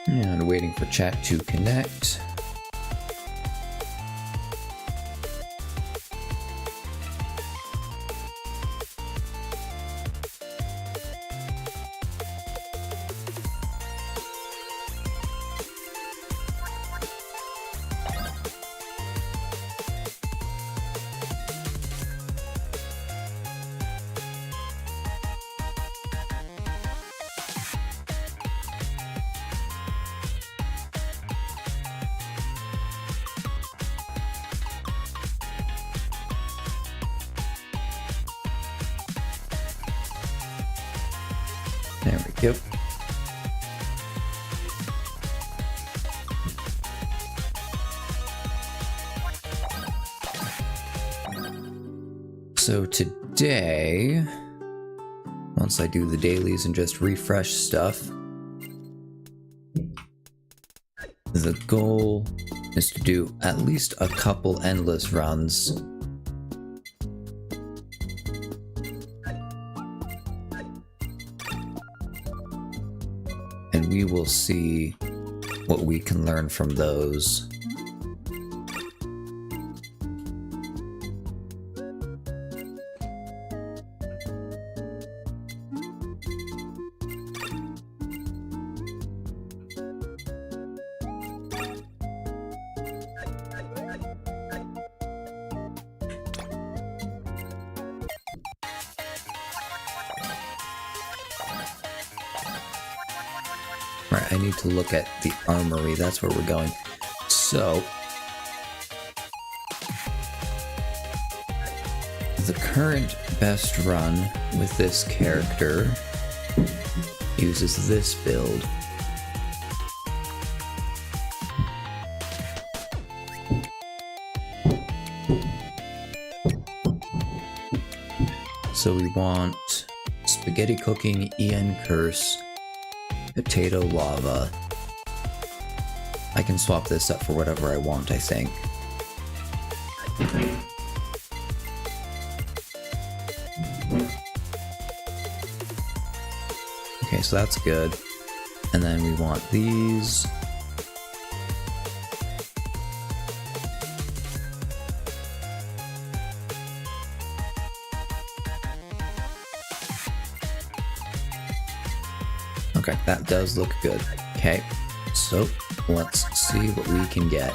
And waiting for chat to connect. There we go. So today, once I do the dailies and just refresh stuff, the goal is to do at least a couple endless runs. And we will see what we can learn from those. Right, I need to look at the armory. That's where we're going. So, the current best run with this character uses this build. So we want spaghetti cooking, EN curse, potato lava. I can swap this up for whatever I want, I think. Okay, so that's good. And then we want these. Okay, that does look good. Okay, so let's see what we can get.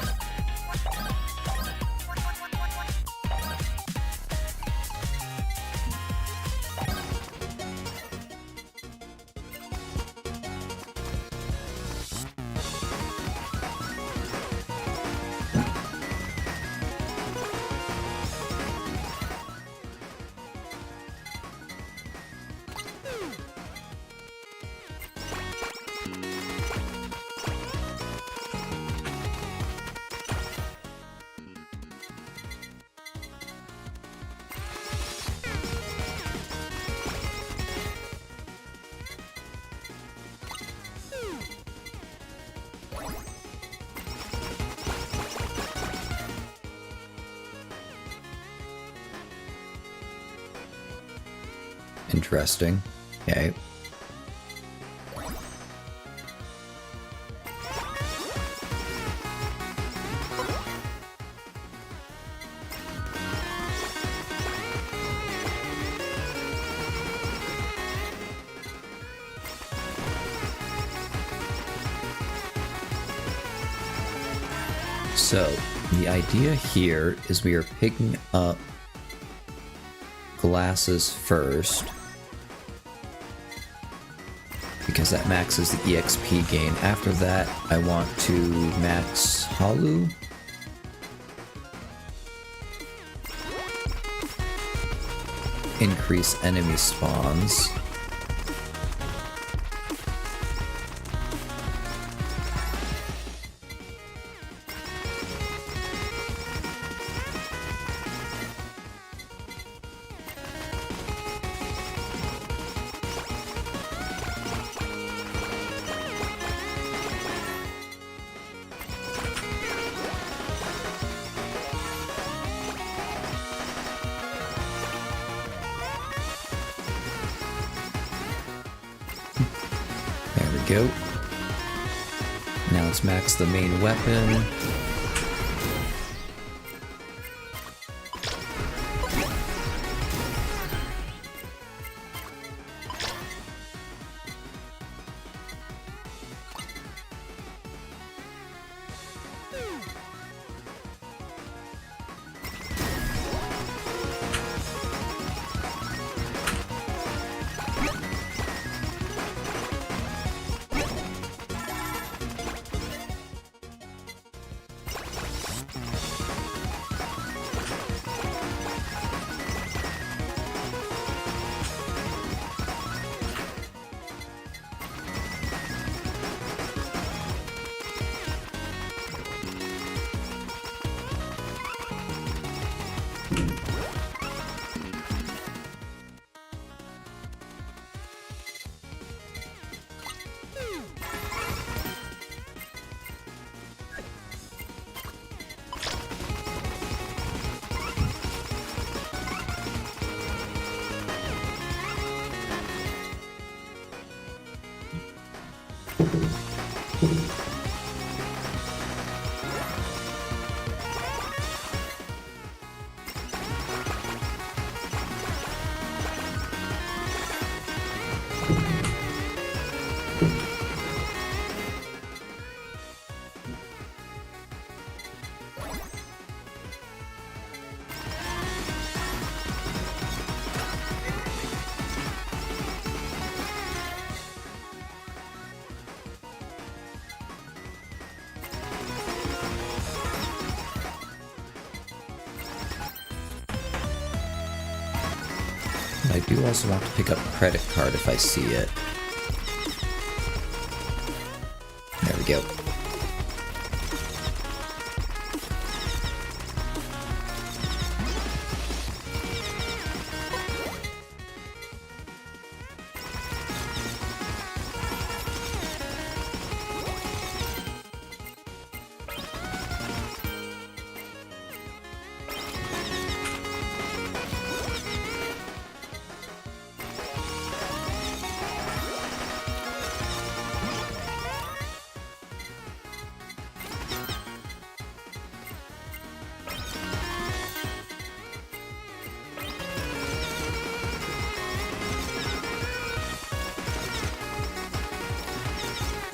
Interesting. Okay. So, the idea here is we are picking up glasses first, because that maxes the EXP gain. After that, I want to max Holu. Increase enemy spawns. Go. Now let's max the main weapon. I do also want to pick up credit card if I see it. There we go.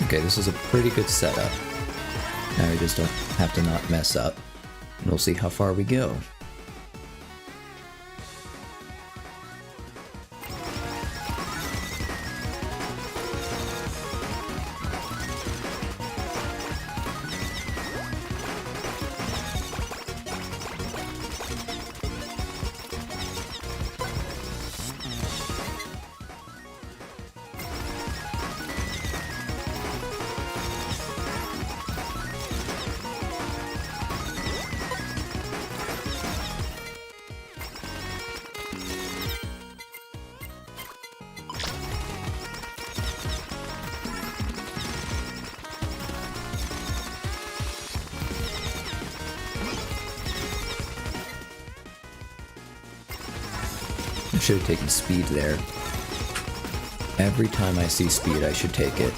Okay, this is a pretty good setup. Now we just don't have to not mess up. And we'll see how far we go. I should have taken speed there. Every time I see speed, I should take it.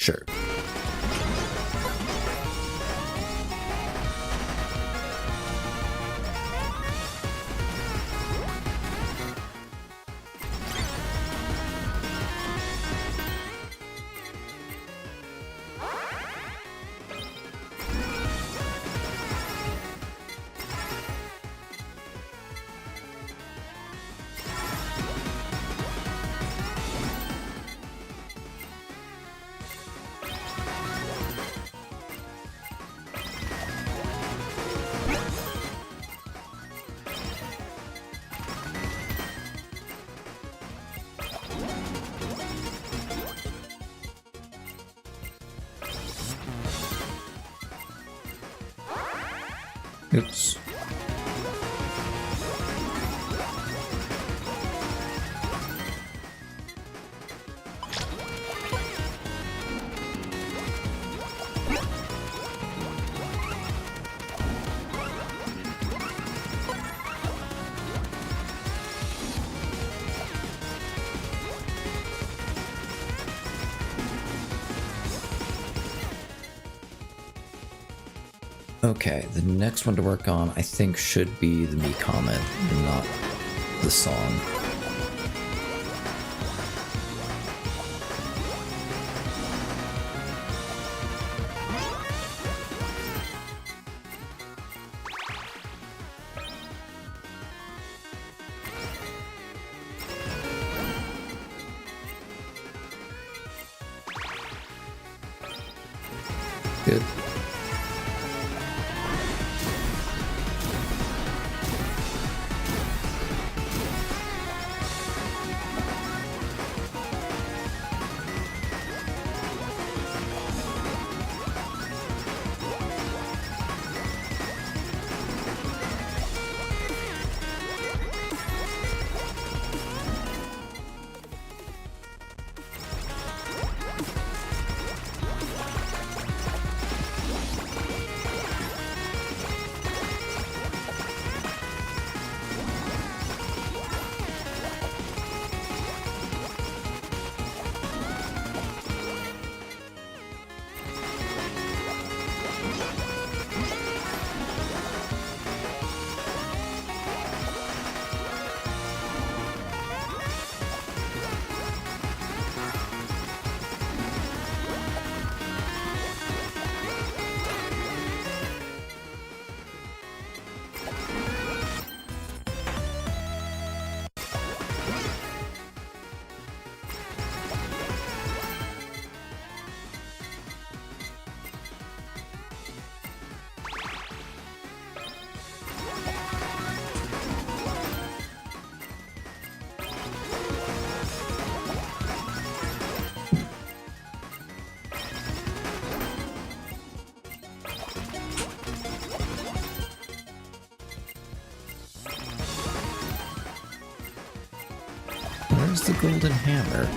Sure. Oops. Okay, the next one to work on, I think, should be the Me Comet, not the song. Good. Where's the golden hammer?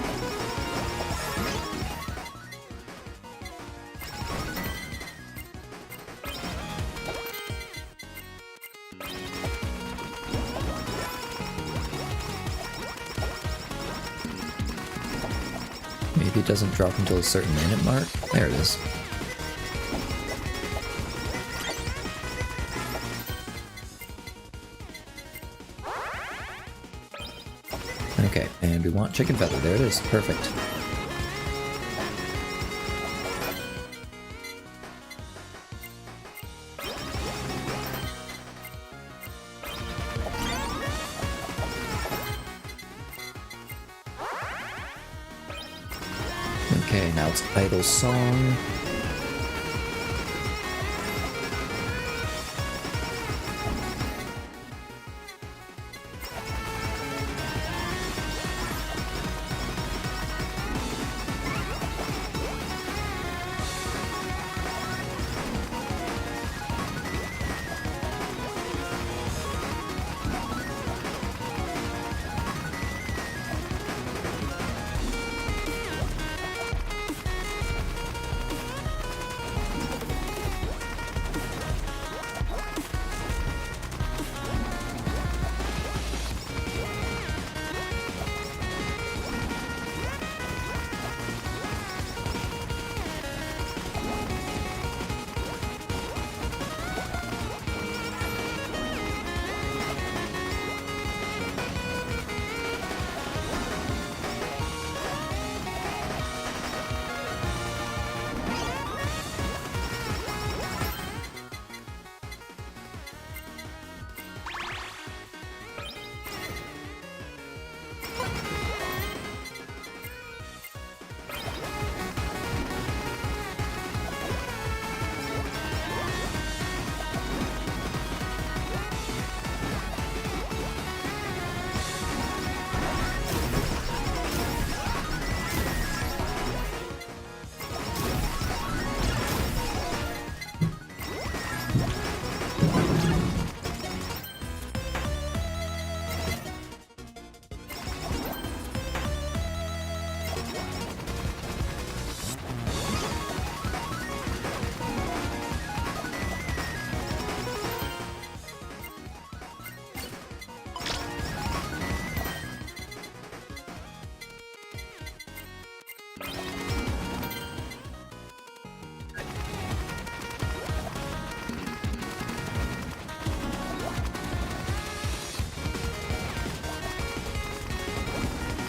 Maybe it doesn't drop until a certain minute mark? There it is. Okay, and we want chicken feather. There it is. Perfect. Okay, now it's idle song.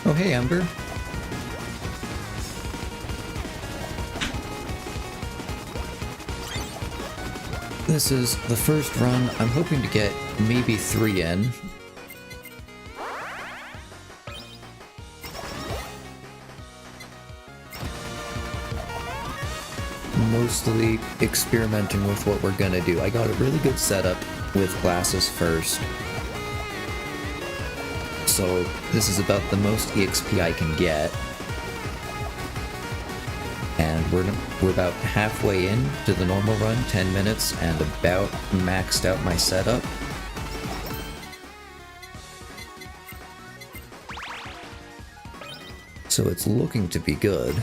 Oh, hey, Ember. This is the first run. I'm hoping to get maybe 3 in. Mostly experimenting with what we're gonna do. I got a really good setup with glasses first. So this is about the most EXP I can get. And we're about halfway in to the normal run, 10 minutes, and about maxed out my setup. So it's looking to be good.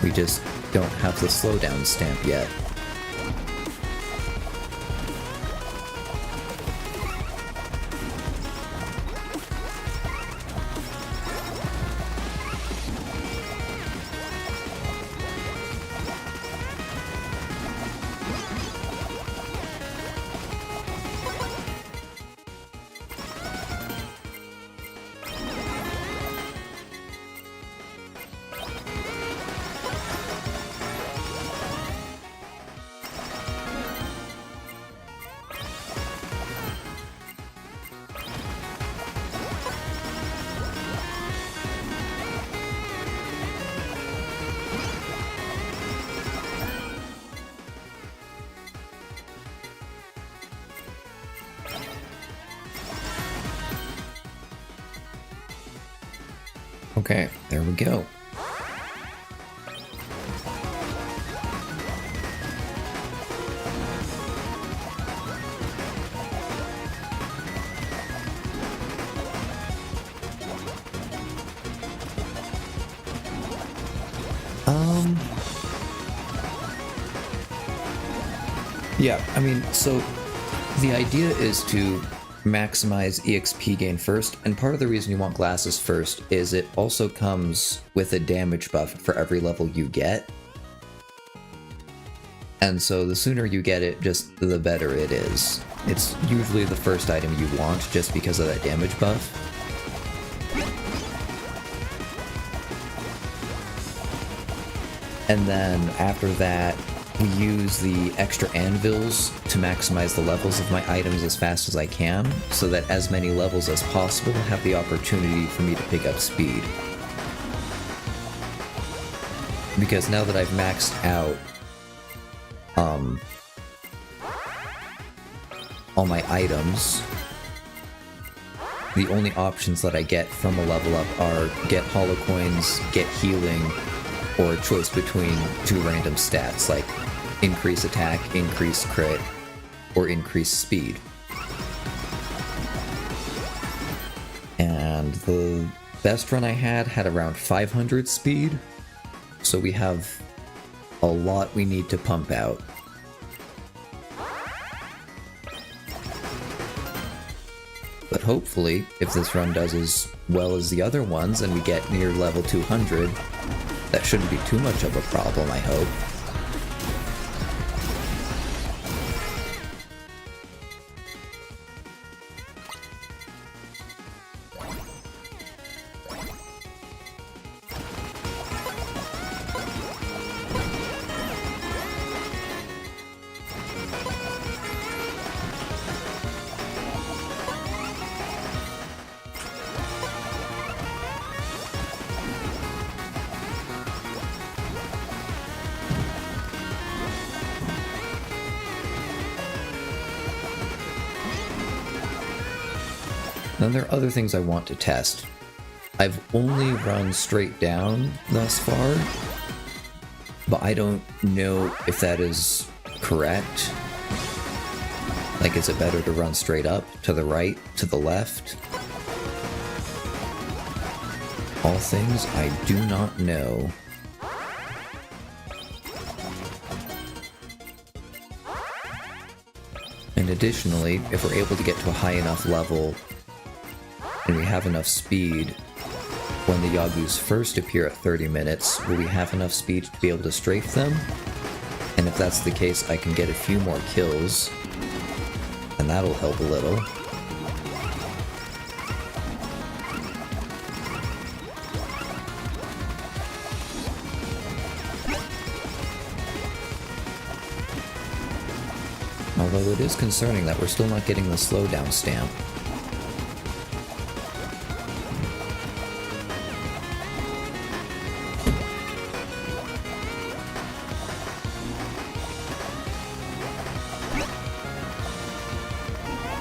We just don't have the slowdown stamp yet. Okay, there we go. Yeah, I mean, so the idea is to maximize EXP gain first, and part of the reason you want glasses first is it also comes with a damage buff for every level you get. And so the sooner you get it, just the better it is. It's usually the first item you want just because of that damage buff. And then after that, we use the extra anvils to maximize the levels of my items as fast as I can, so that as many levels as possible have the opportunity for me to pick up speed. Because now that I've maxed out all my items, the only options that I get from a level up are get holo coins, get healing, or a choice between two random stats like increase attack, increase crit, or increase speed. And the best run I had around 500 speed, so we have a lot we need to pump out. But hopefully, if this run does as well as the other ones and we get near level 200, that shouldn't be too much of a problem, I hope. Then there are other things I want to test. I've only run straight down thus far, but I don't know if that is correct. Like, is it better to run straight up, to the right, to the left? All things I do not know. And additionally, if we're able to get to a high enough level and we have enough speed, when the Yagus first appear at 30 minutes, will we have enough speed to be able to strafe them? And if that's the case, I can get a few more kills, and that'll help a little. Although it is concerning that we're still not getting the slowdown stamp.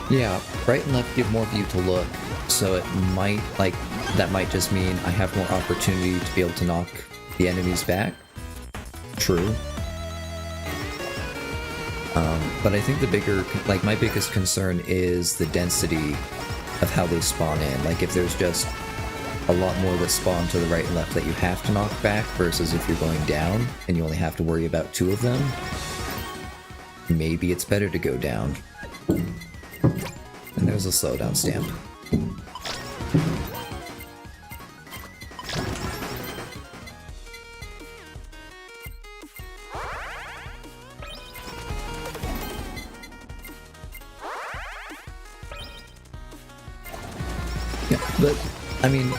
Yeah, right and left give more view to look, so it might, that might just mean I have more opportunity to be able to knock the enemies back. True. But I think the bigger, my biggest concern is the density of how they spawn in. Like, if there's just a lot more that spawn to the right and left that you have to knock back, versus if you're going down and you only have to worry about two of them, maybe it's better to go down. And there's a slowdown stamp. Yeah, but, I mean,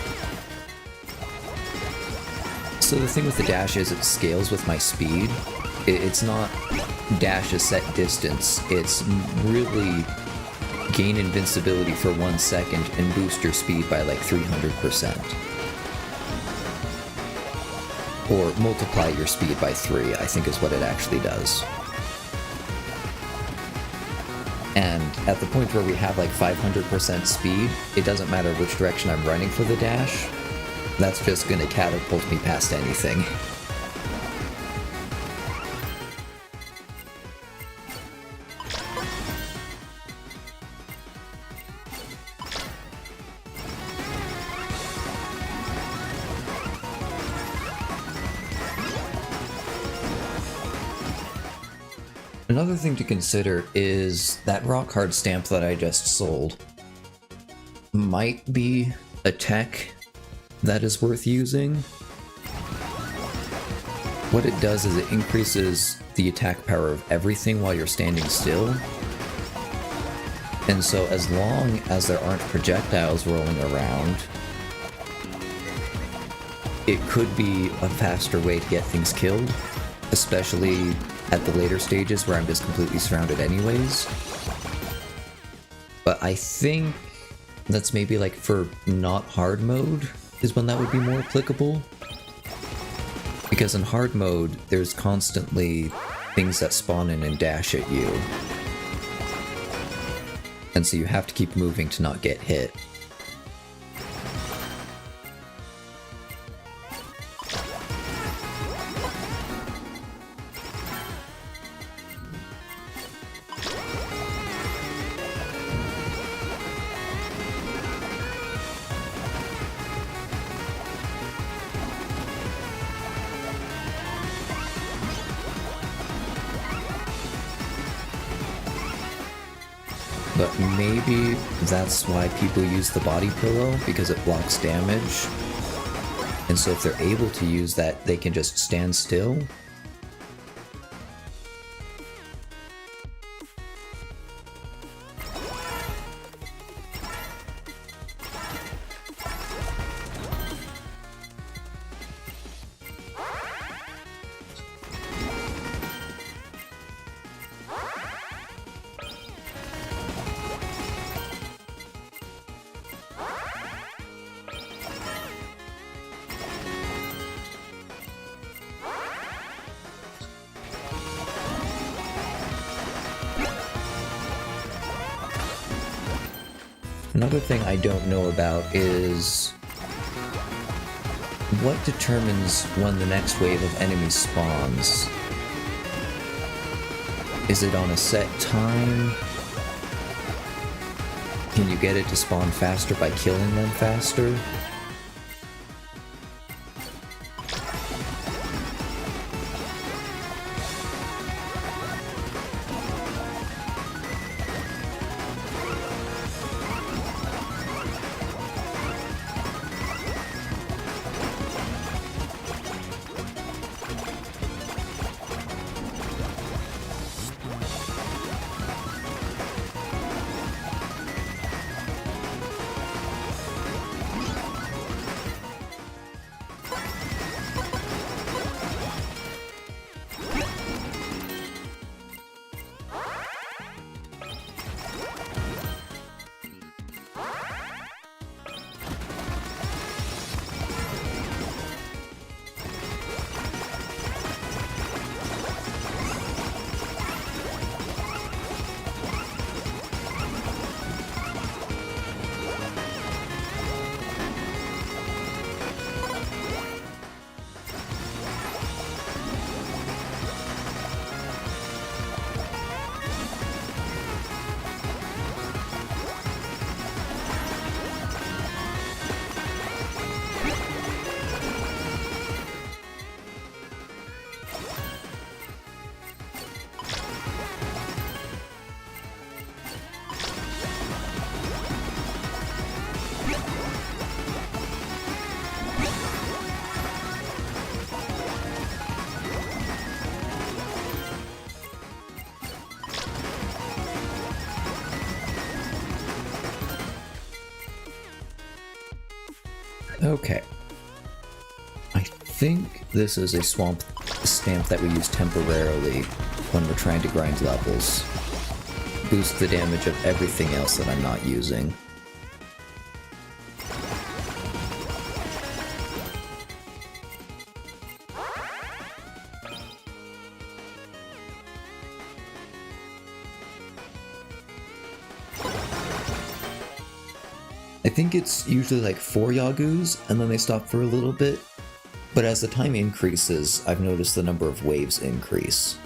so the thing with the dash is it scales with my speed. It's not dash a set distance, it's really gain invincibility for 1 second and boost your speed by like 300%. Or multiply your speed by 3, I think is what it actually does. And at the point where we have like 500% speed, it doesn't matter which direction I'm running for the dash. That's just gonna catapult me past anything. Another thing to consider is that rock hard stamp that I just sold might be a tech that is worth using. What it does is it increases the attack power of everything while you're standing still. And so as long as there aren't projectiles rolling around, it could be a faster way to get things killed, especially at the later stages where I'm just completely surrounded anyways. But I think that's maybe like for not hard mode is when that would be more applicable. Because in hard mode, there's constantly things that spawn in and dash at you. And so you have to keep moving to not get hit. But maybe that's why people use the body pillow, because it blocks damage. And so if they're able to use that, they can just stand still. Another thing I don't know about is what determines when the next wave of enemies spawns. Is it on a set time? Can you get it to spawn faster by killing them faster? Okay. I think this is a swamp stamp that we use temporarily when we're trying to grind levels. Boost the damage of everything else that I'm not using. I think it's usually like 4 Yagus, and then they stop for a little bit. But as the time increases, I've noticed the number of waves increase.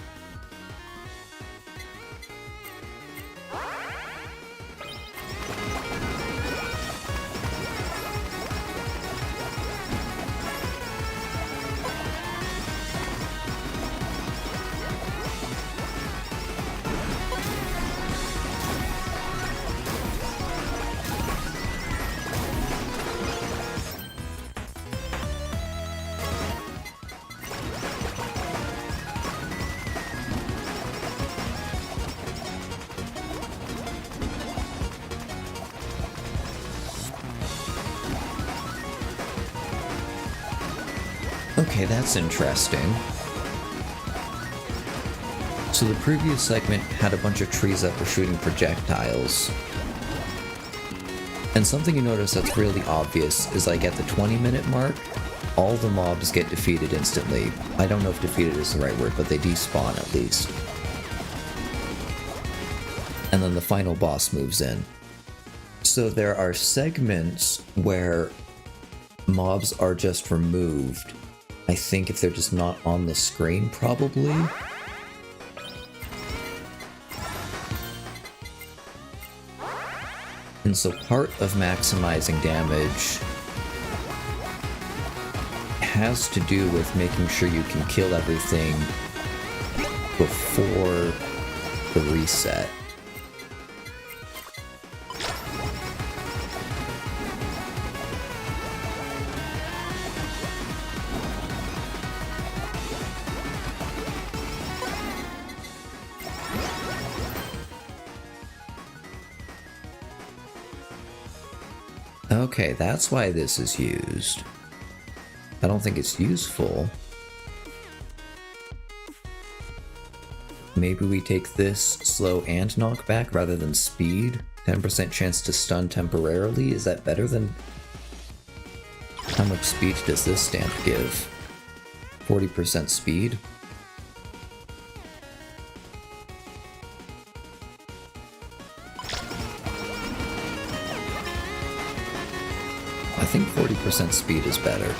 Okay, that's interesting. So the previous segment had a bunch of trees that were shooting projectiles. And something you notice that's really obvious is like at the 20-minute mark, all the mobs get defeated instantly. I don't know if defeated is the right word, but they despawn at least. And then the final boss moves in. So there are segments where mobs are just removed. I think if they're just not on the screen, probably. And so part of maximizing damage has to do with making sure you can kill everything before the reset. Okay, that's why this is used. I don't think it's useful. Maybe we take this slow and knockback rather than speed. 10% chance to stun temporarily. Is that better than... How much speed does this stamp give? 40% speed? I think 40% speed is better.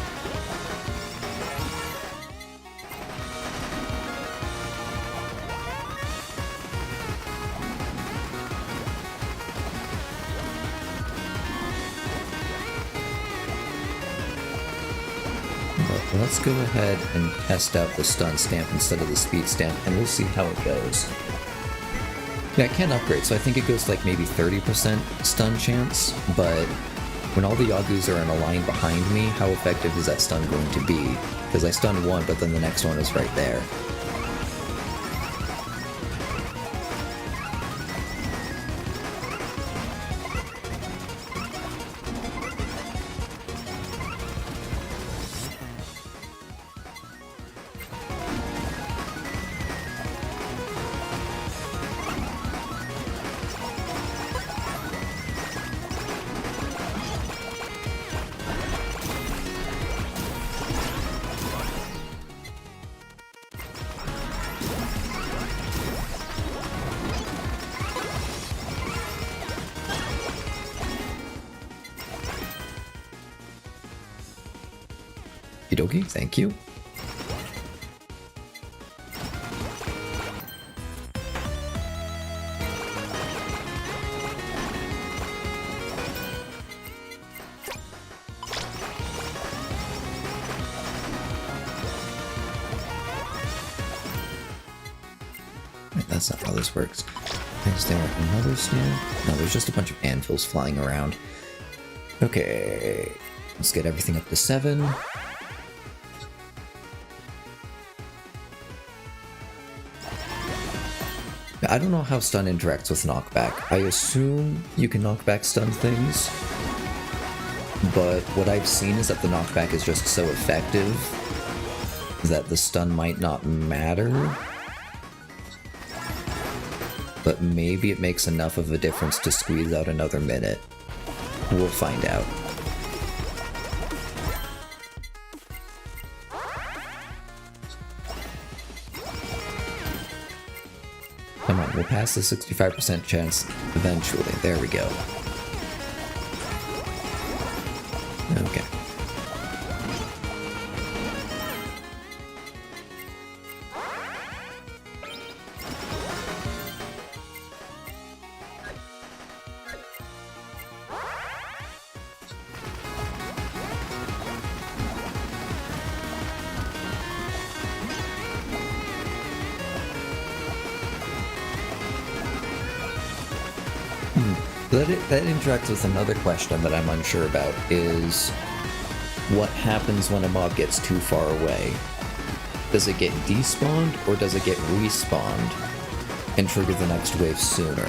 But let's go ahead and test out the stun stamp instead of the speed stamp, and we'll see how it goes. Yeah, I can upgrade, so I think it goes like maybe 30% stun chance, but when all the Yagus are in a line behind me, how effective is that stun going to be? Because I stun one, but then the next one is right there. Okie dokie, thank you. Wait, that's not how this works. Is there another stamp? No, there's just a bunch of anvils flying around. Okay, let's get everything up to 7. I don't know how stun interacts with knockback. I assume you can knockback stun things, but what I've seen is that the knockback is just so effective that the stun might not matter. But maybe it makes enough of a difference to squeeze out another minute. We'll find out. Come on, we'll pass the 65% chance eventually. There we go. Okay. That interacts with another question that I'm unsure about, is what happens when a mob gets too far away? Does it get despawned, or does it get respawned and trigger the next wave sooner?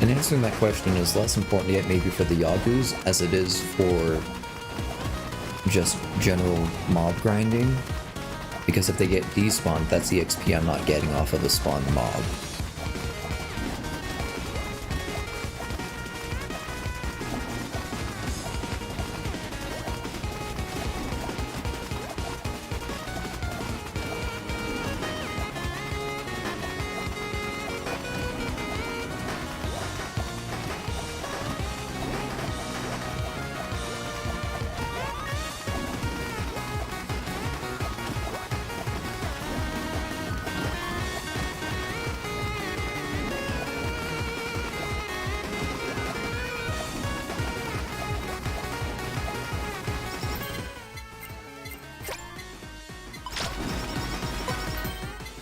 And answering that question is less important yet maybe for the Yagus as it is for just general mob grinding. Because if they get despawned, that's the XP I'm not getting off of the spawned mob.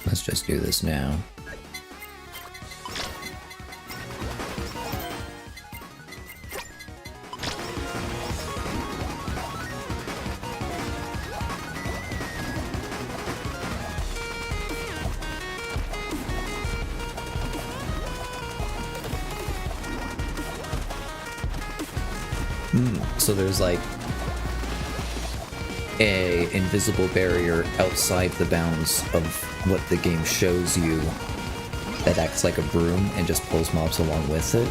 Let's just do this now. So there's like a invisible barrier outside the bounds of what the game shows you that acts like a broom and just pulls mobs along with it.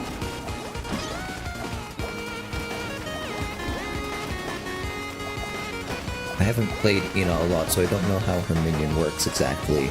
I haven't played Ina a lot, so I don't know how her minion works exactly.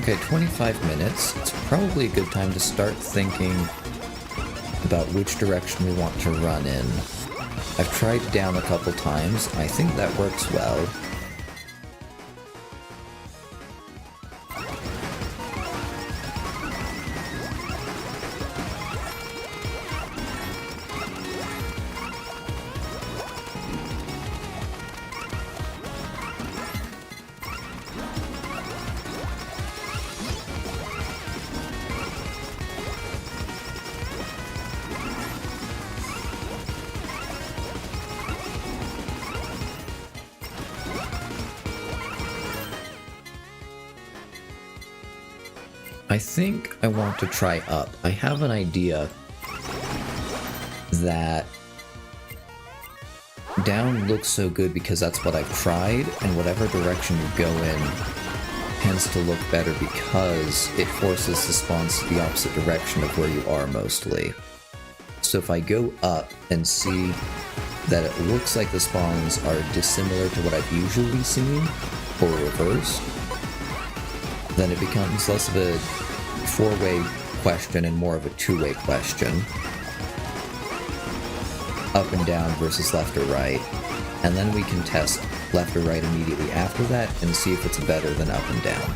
Okay, 25 minutes. It's probably a good time to start thinking about which direction we want to run in. I've tried down a couple times. I think that works well. I think I want to try up. I have an idea that down looks so good because that's what I've tried, and whatever direction you go in tends to look better because it forces the spawns to the opposite direction of where you are mostly. So if I go up and see that it looks like the spawns are dissimilar to what I've usually seen, or reversed, then it becomes less of a four-way question and more of a two-way question. Up and down versus left or right. And then we can test left or right immediately after that and see if it's better than up and down.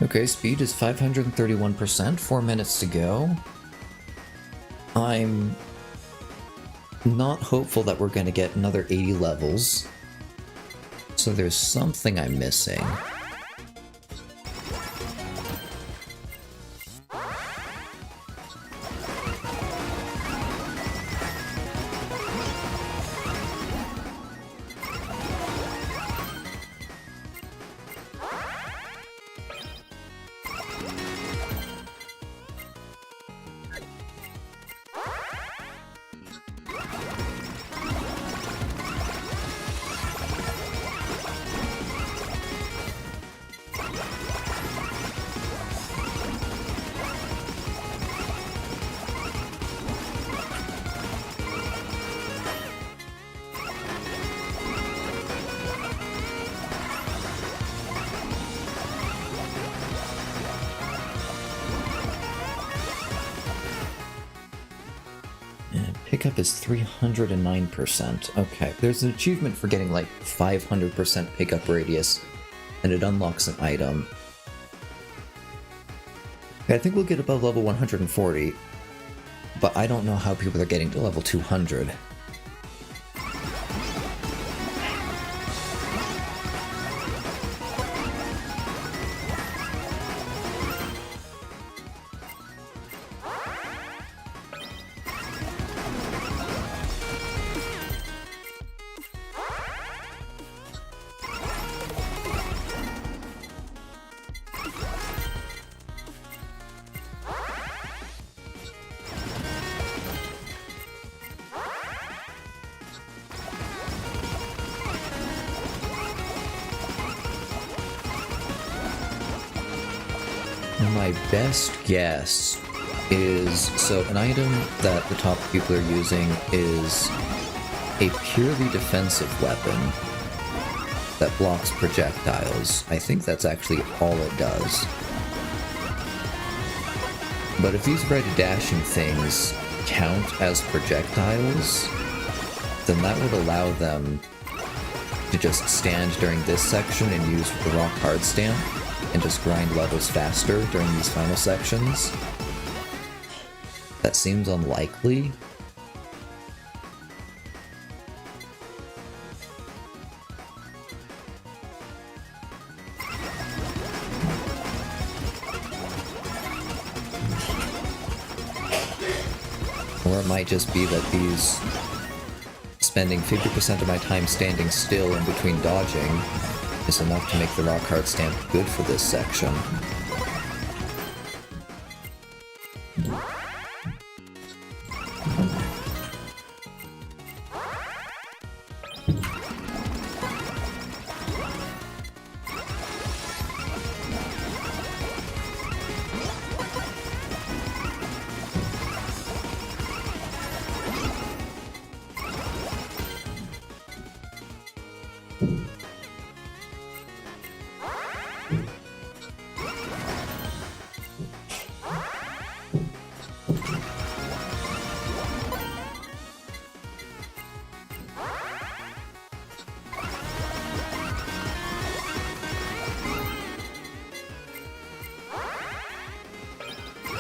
Okay, speed is 531%, 4 minutes to go. I'm not hopeful that we're going to get another 80 levels, so there's something I'm missing. Pickup is 309%. Okay, there's an achievement for getting like 500% pickup radius, and it unlocks an item. Okay, I think we'll get above level 140, but I don't know how people are getting to level 200. My best guess is, so an item that the top people are using is a purely defensive weapon that blocks projectiles. I think that's actually all it does. But if these red dashing things count as projectiles, then that would allow them to just stand during this section and use the rock hard stamp and just grind levels faster during these final sections. That seems unlikely. Or it might just be that these spending 50% of my time standing still in between dodging is enough to make the rock hard stamp good for this section.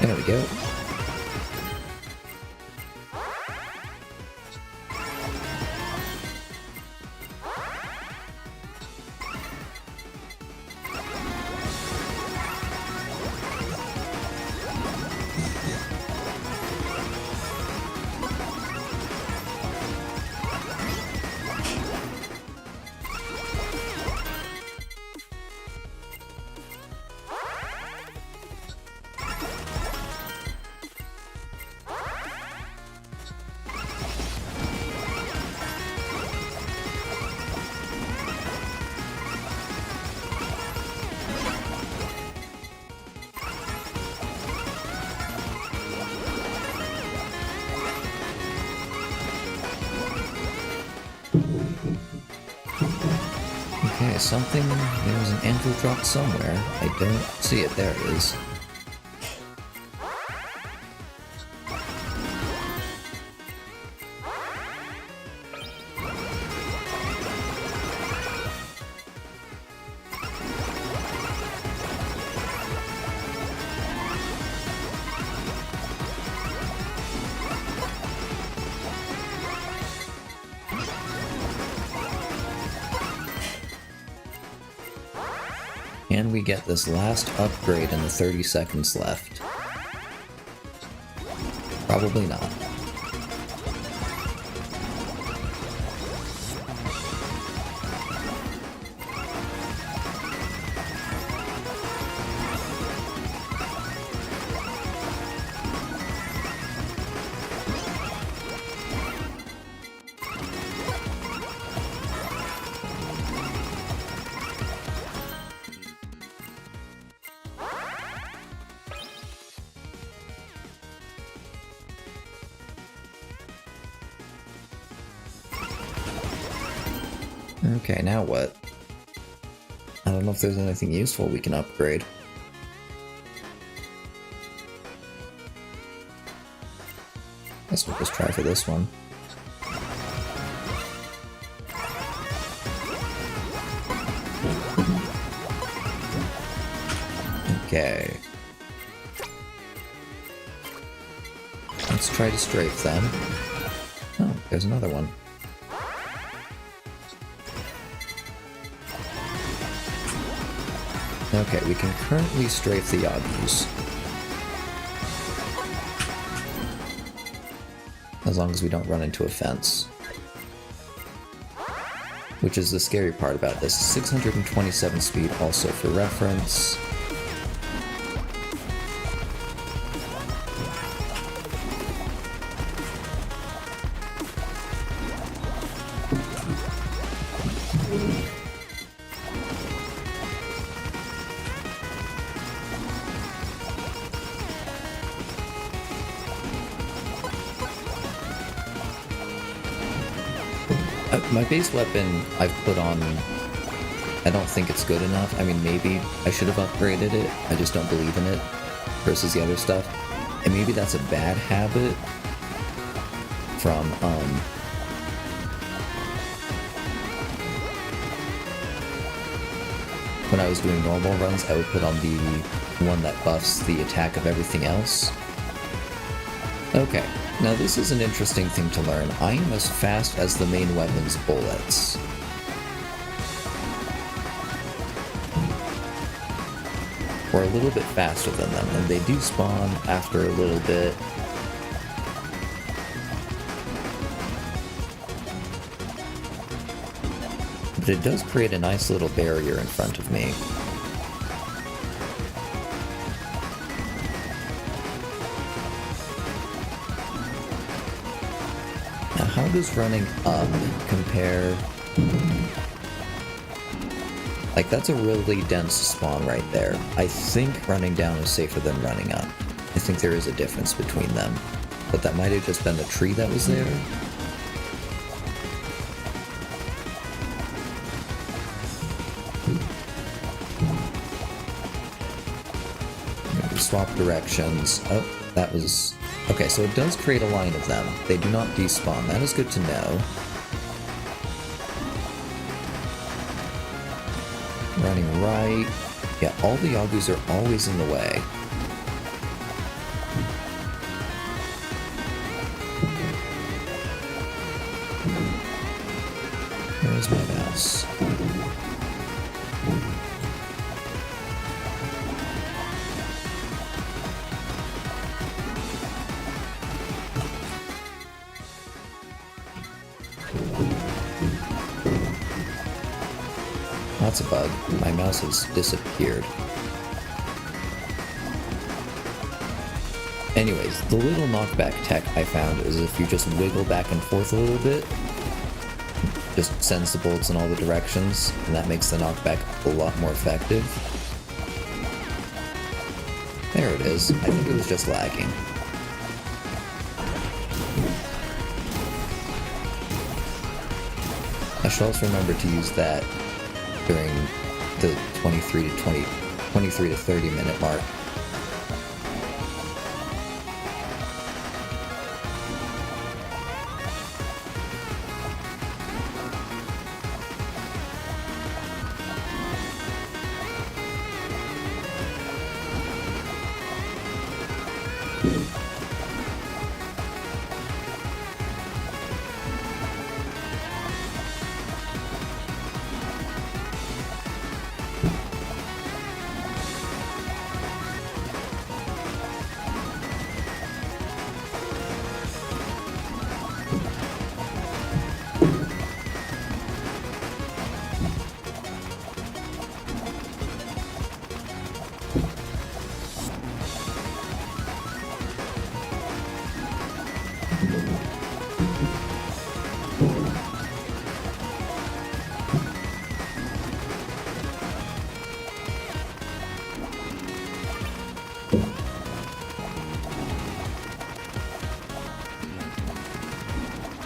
There we go. Okay, something, there's an anvil dropped somewhere. I don't see it, there it is. Can we get this last upgrade in the 30 seconds left? Probably not. Okay, now what? I don't know if there's anything useful we can upgrade. Guess we'll just try for this one. Okay. Let's try to strafe then. Oh, there's another one. Okay, we can currently strafe the Yagus. As long as we don't run into a fence. Which is the scary part about this. 627 speed also for reference. My base weapon I've put on, I don't think it's good enough. I mean, maybe I should have upgraded it. I just don't believe in it versus the other stuff. And maybe that's a bad habit from, when I was doing normal runs, I would put on the one that buffs the attack of everything else. Okay. Now this is an interesting thing to learn. I am as fast as the main weapon's bullets. Or a little bit faster than them, and they do spawn after a little bit. But it does create a nice little barrier in front of me. Now, how does running up compare? Like, that's a really dense spawn right there. I think running down is safer than running up. I think there is a difference between them. But that might have just been the tree that was there. Maybe swap directions. Oh, that was... Okay, so it does create a line of them. They do not despawn. That is good to know. Running right. Yeah, all the Yagus are always in the way. Where's my mouse? That's a bug. My mouse has disappeared. Anyways, the little knockback tech I found is if you just wiggle back and forth a little bit, just sends the bullets in all the directions, and that makes the knockback a lot more effective. There it is. I think it was just lagging. I should also remember to use that during the 23 to 30 minute mark.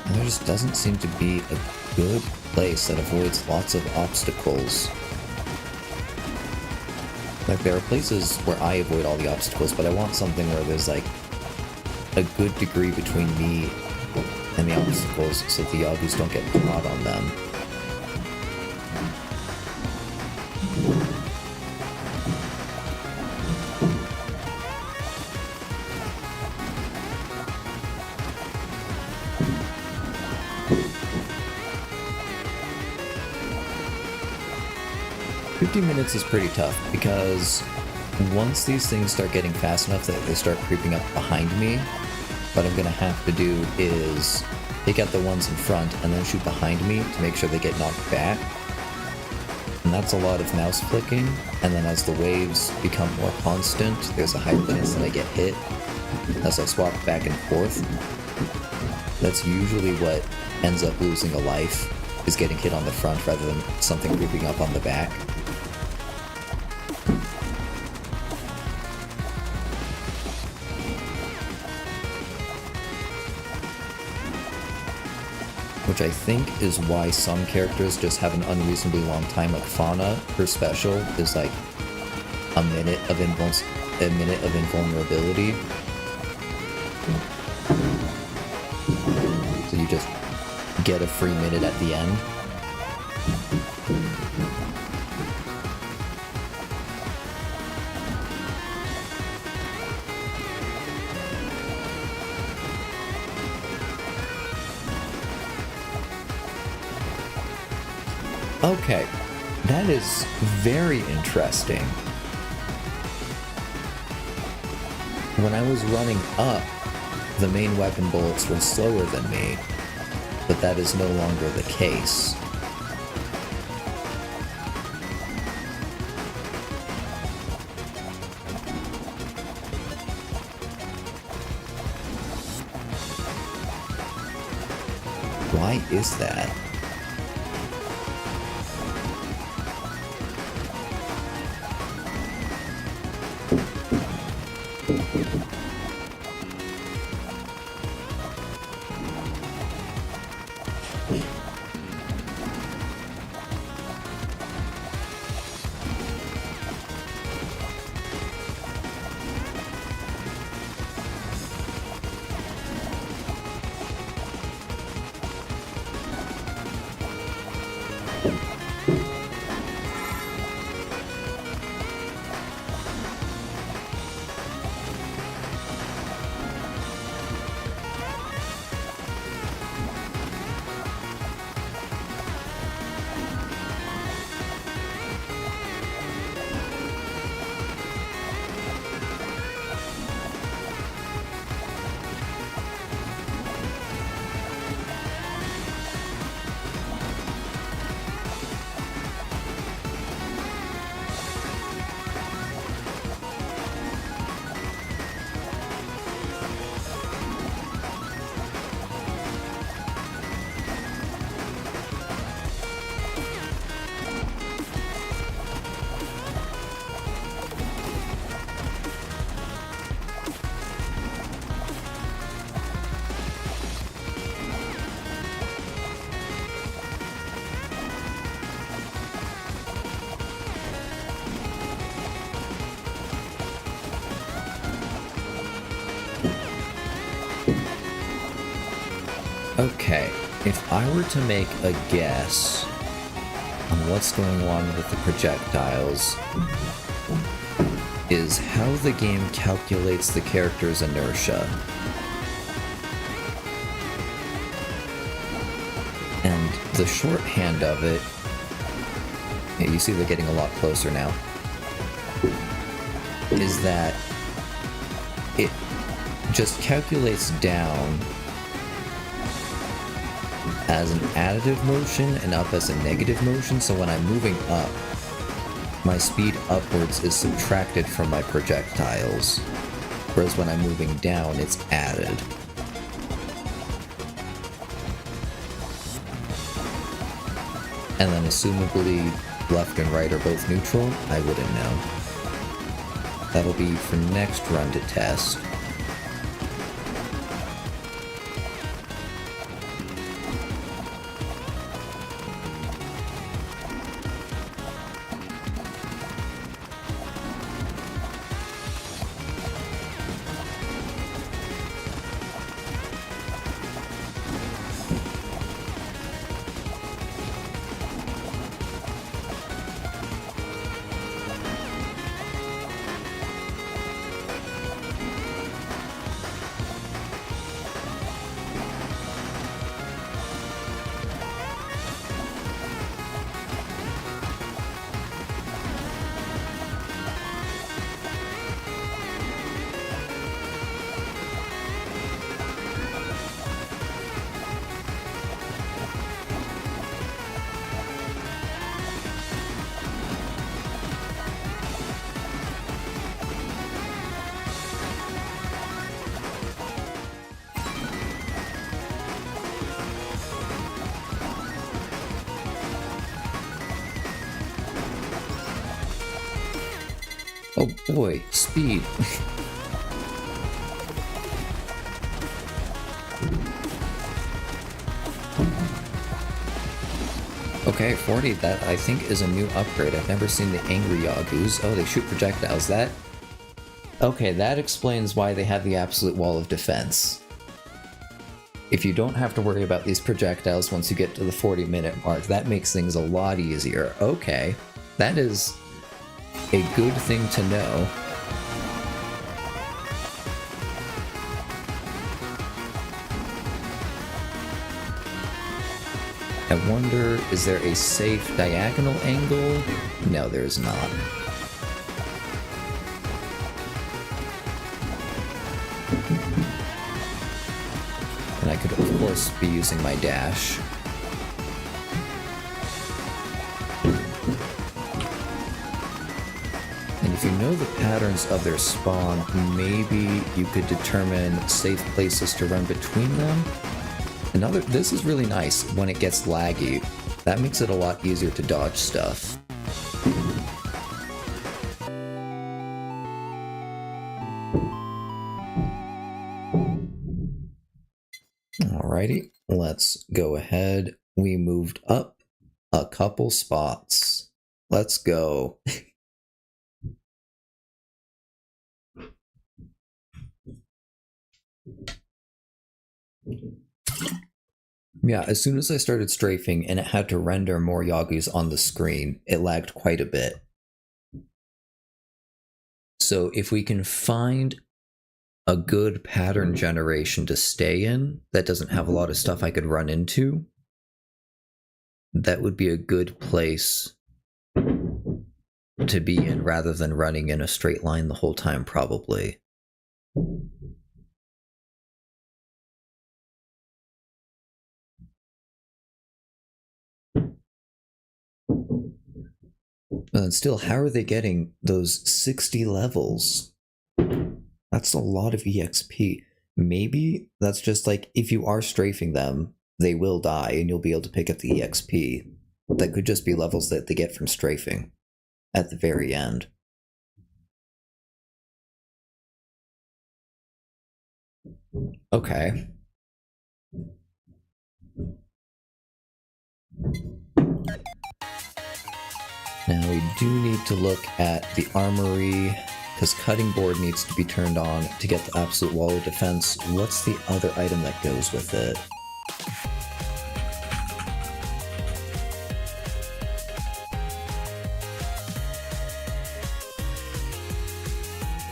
There just doesn't seem to be a good place that avoids lots of obstacles. Like, there are places where I avoid all the obstacles, but I want something where there's, like, a good degree between me and the obstacles so the Yagus don't get caught on them. Minutes is pretty tough because once these things start getting fast enough that they start creeping up behind me, what I'm gonna have to do is take out the ones in front and then shoot behind me to make sure they get knocked back. And that's a lot of mouse flicking, and then as the waves become more constant, there's a higher chance that I get hit as I swap back and forth. That's usually what ends up losing a life, is getting hit on the front rather than something creeping up on the back. Which I think is why some characters just have an unreasonably long time. Like Fauna, her special is like a minute of invulnerability. So you just get a free minute at the end. Okay, that is very interesting. When I was running up, the main weapon bullets were slower than me, but that is no longer the case. Why is that? Okay, if I were to make a guess on what's going on with the projectiles, is how the game calculates the character's inertia. And the shorthand of it, yeah, you see they're getting a lot closer now, is that it just calculates down as an additive motion and up as a negative motion, so when I'm moving up, my speed upwards is subtracted from my projectiles, whereas when I'm moving down, it's added. And then assumably left and right are both neutral, I wouldn't know. That'll be for next run to test. Oh boy, speed. Okay, 40, that I think is a new upgrade. I've never seen the angry Yagus. Oh, they shoot projectiles. Okay, that explains why they have the absolute wall of defense. If you don't have to worry about these projectiles once you get to the 40-minute mark, that makes things a lot easier. Okay, that is a good thing to know. I wonder, is there a safe diagonal angle? No, there is not. And I could, of course, be using my dash. And if you know the patterns of their spawn, maybe you could determine safe places to run between them. This is really nice when it gets laggy. That makes it a lot easier to dodge stuff. Alrighty, let's go ahead. We moved up a couple spots. Let's go. Yeah, as soon as I started strafing and it had to render more Yagus on the screen, it lagged quite a bit. So if we can find a good pattern generation to stay in that doesn't have a lot of stuff I could run into, that would be a good place to be in rather than running in a straight line the whole time, probably. And still, how are they getting those 60 levels? That's a lot of EXP. Maybe that's just like, if you are strafing them, they will die and you'll be able to pick up the EXP. That could just be levels that they get from strafing at the very end. Okay. Now we do need to look at the armory, because cutting board needs to be turned on to get the absolute wall of defense. What's the other item that goes with it?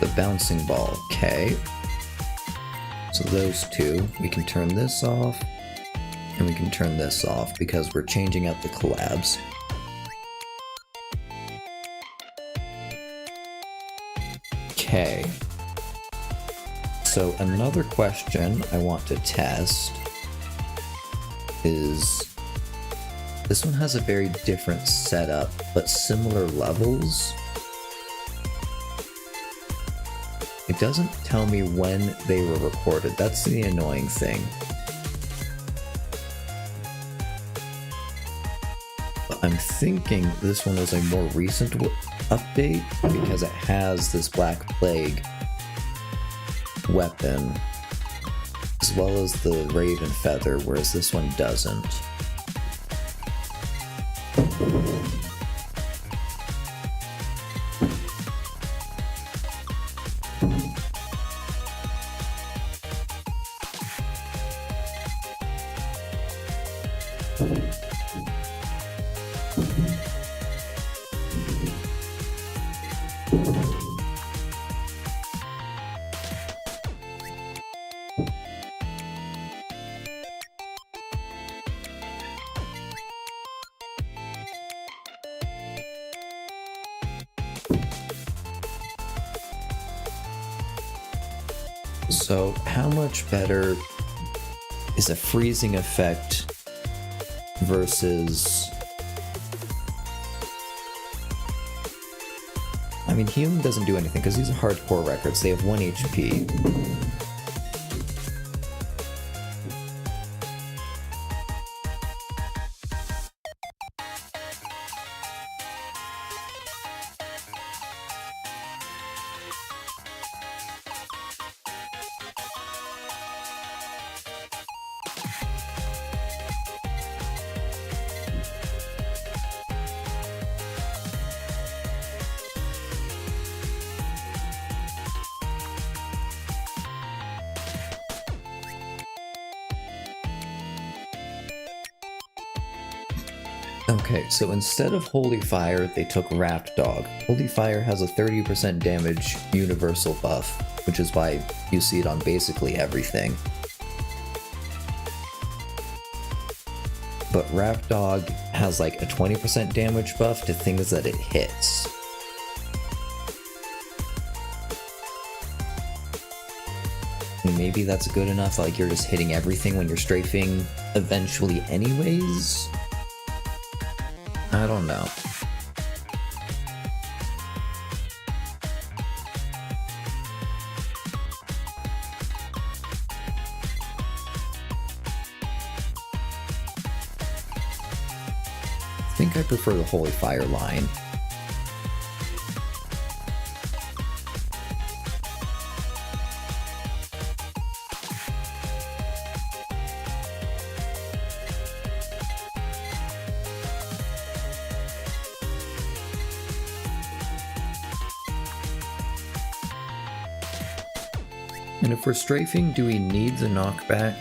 The bouncing ball, okay. So those two, we can turn this off, and we can turn this off because we're changing out the collabs. Okay. So another question I want to test is, this one has a very different setup, but similar levels. It doesn't tell me when they were recorded. That's the annoying thing. But I'm thinking this one was a more recent update because it has this Black Plague weapon as well as the Raven Feather, whereas this one doesn't. So how much better is a freezing effect versus... I mean, healing doesn't do anything because these are hardcore records. They have 1 HP. Okay, so instead of Holy Fire, they took Wrapped Dog. Holy Fire has a 30% damage universal buff, which is why you see it on basically everything. But Wrapped Dog has like a 20% damage buff to things that it hits. And maybe that's good enough, like you're just hitting everything when you're strafing eventually anyways? I don't know. think I prefer the Holy Fire line. And if we're strafing, do we need the knockback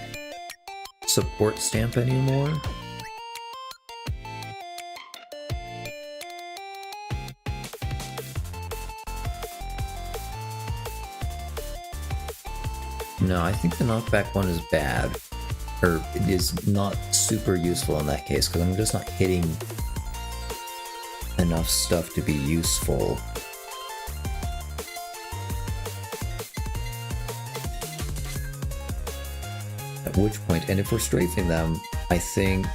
support stamp anymore? No, I think the knockback one is bad. Or it is not super useful in that case, because I'm just not hitting enough stuff to be useful. At which point, and if we're strafing them, I think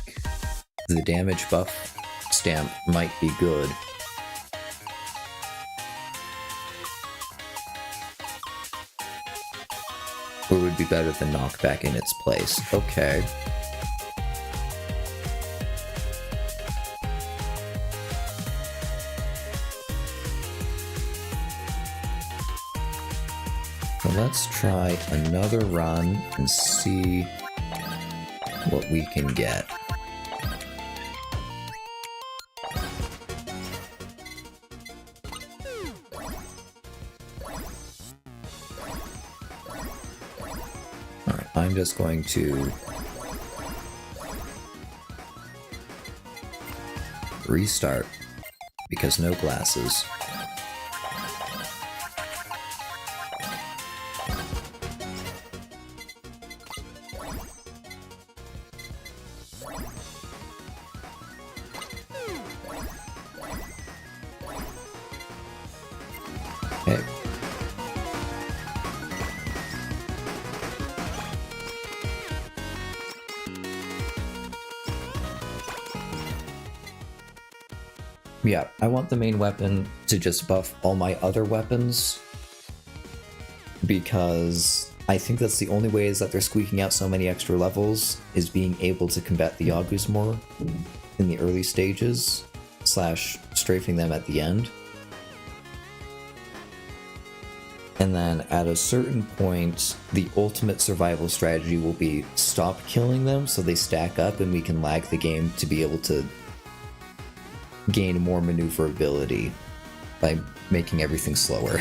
the damage buff stamp might be good. Or would be better than knockback in its place. Okay. So let's try another run and see what we can get. Alright, I'm just going to restart because no glasses. Okay. Yeah, I want the main weapon to just buff all my other weapons, because I think that's the only way is that they're squeaking out so many extra levels, is being able to combat the Yagus more in the early stages, / strafing them at the end. And then at a certain point, the ultimate survival strategy will be stop killing them so they stack up and we can lag the game to be able to gain more maneuverability by making everything slower.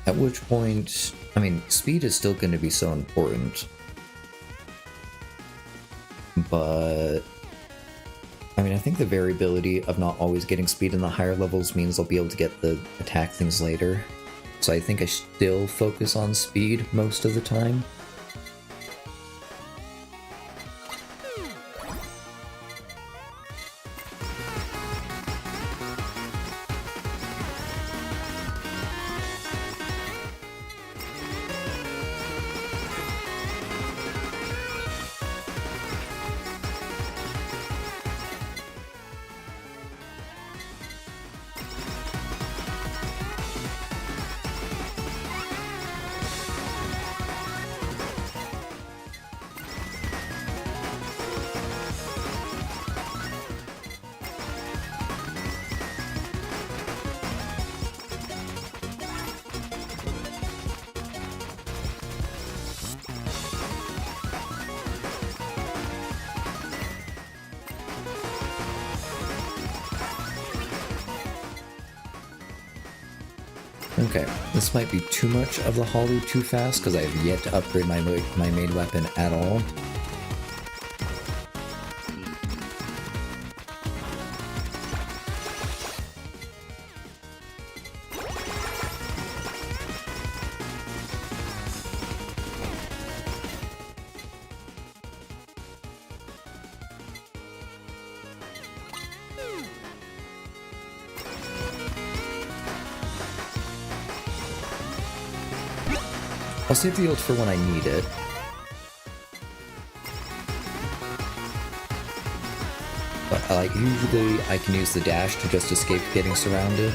At which point, I mean, speed is still going to be so important. But I mean, I think the variability of not always getting speed in the higher levels means I'll be able to get the attack things later. So I think I still focus on speed most of the time. Okay, this might be too much of the Holo too fast, because I have yet to upgrade my main weapon at all. I'll save the ult for when I need it. But usually I can use the dash to just escape getting surrounded.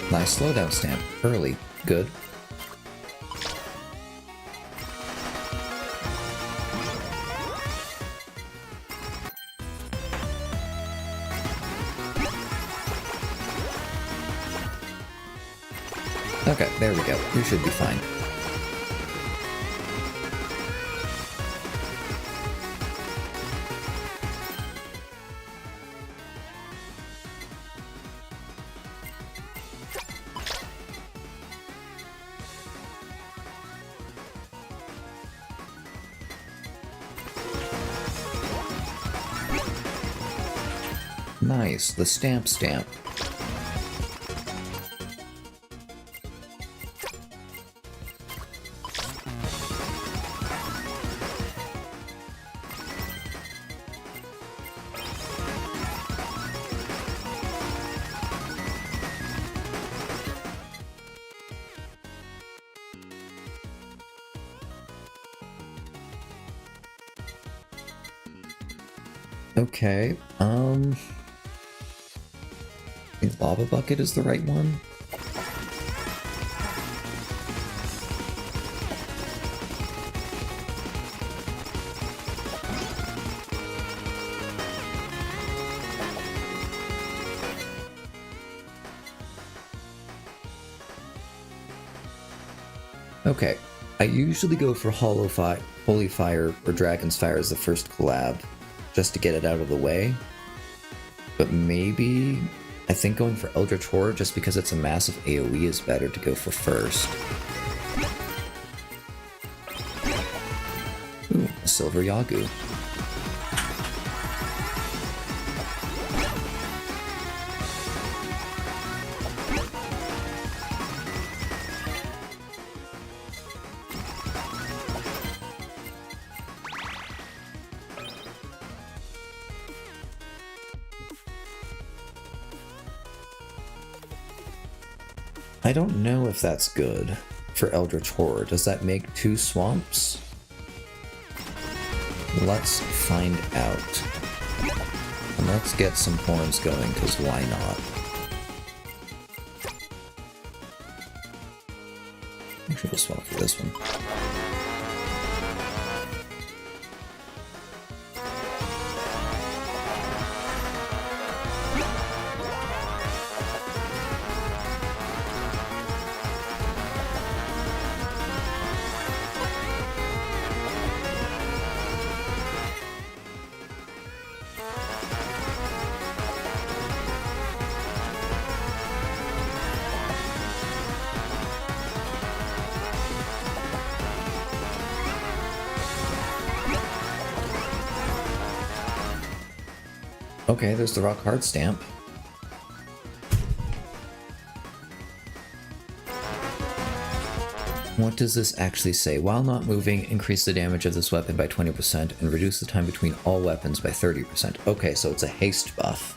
Nice slowdown stamp. Early. Good. Okay, there we go. We should be fine. Nice, the stamp. Okay, I think Lava Bucket is the right one. Okay, I usually go for Holy Fire or Dragon's Fire as the first collab, just to get it out of the way. But maybe I think going for Eldritch Horror, just because it's a massive AoE, is better to go for first. Ooh, a Silver Yagu. I don't know if that's good for Eldritch Horror. Does that make 2 swamps? Let's find out. And let's get some horns going, because why not? Actually, we'll swap for this one. Okay, there's the rock hard stamp. What does this actually say? While not moving, increase the damage of this weapon by 20% and reduce the time between all weapons by 30%. Okay, so it's a haste buff.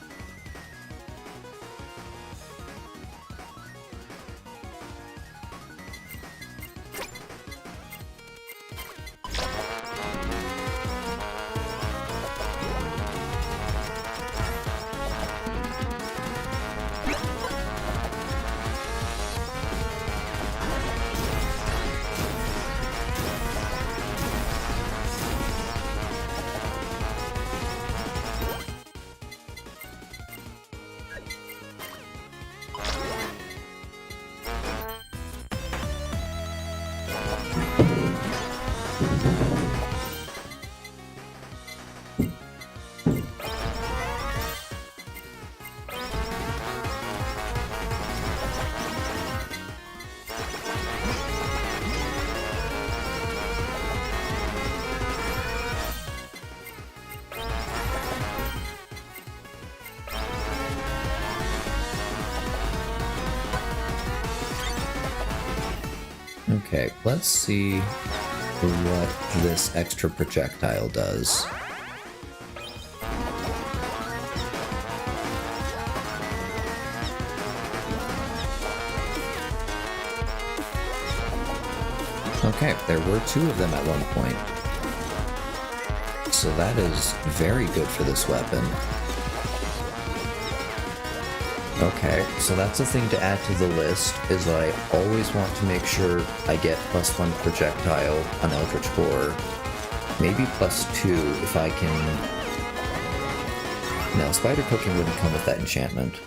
Okay, let's see what this extra projectile does. Okay, there were 2 of them at one point. So that is very good for this weapon. Okay, so that's a thing to add to the list, is I always want to make sure I get +1 projectile on Eldritch Horror. Maybe +2 if I can... No, Spider Cooking wouldn't come with that enchantment.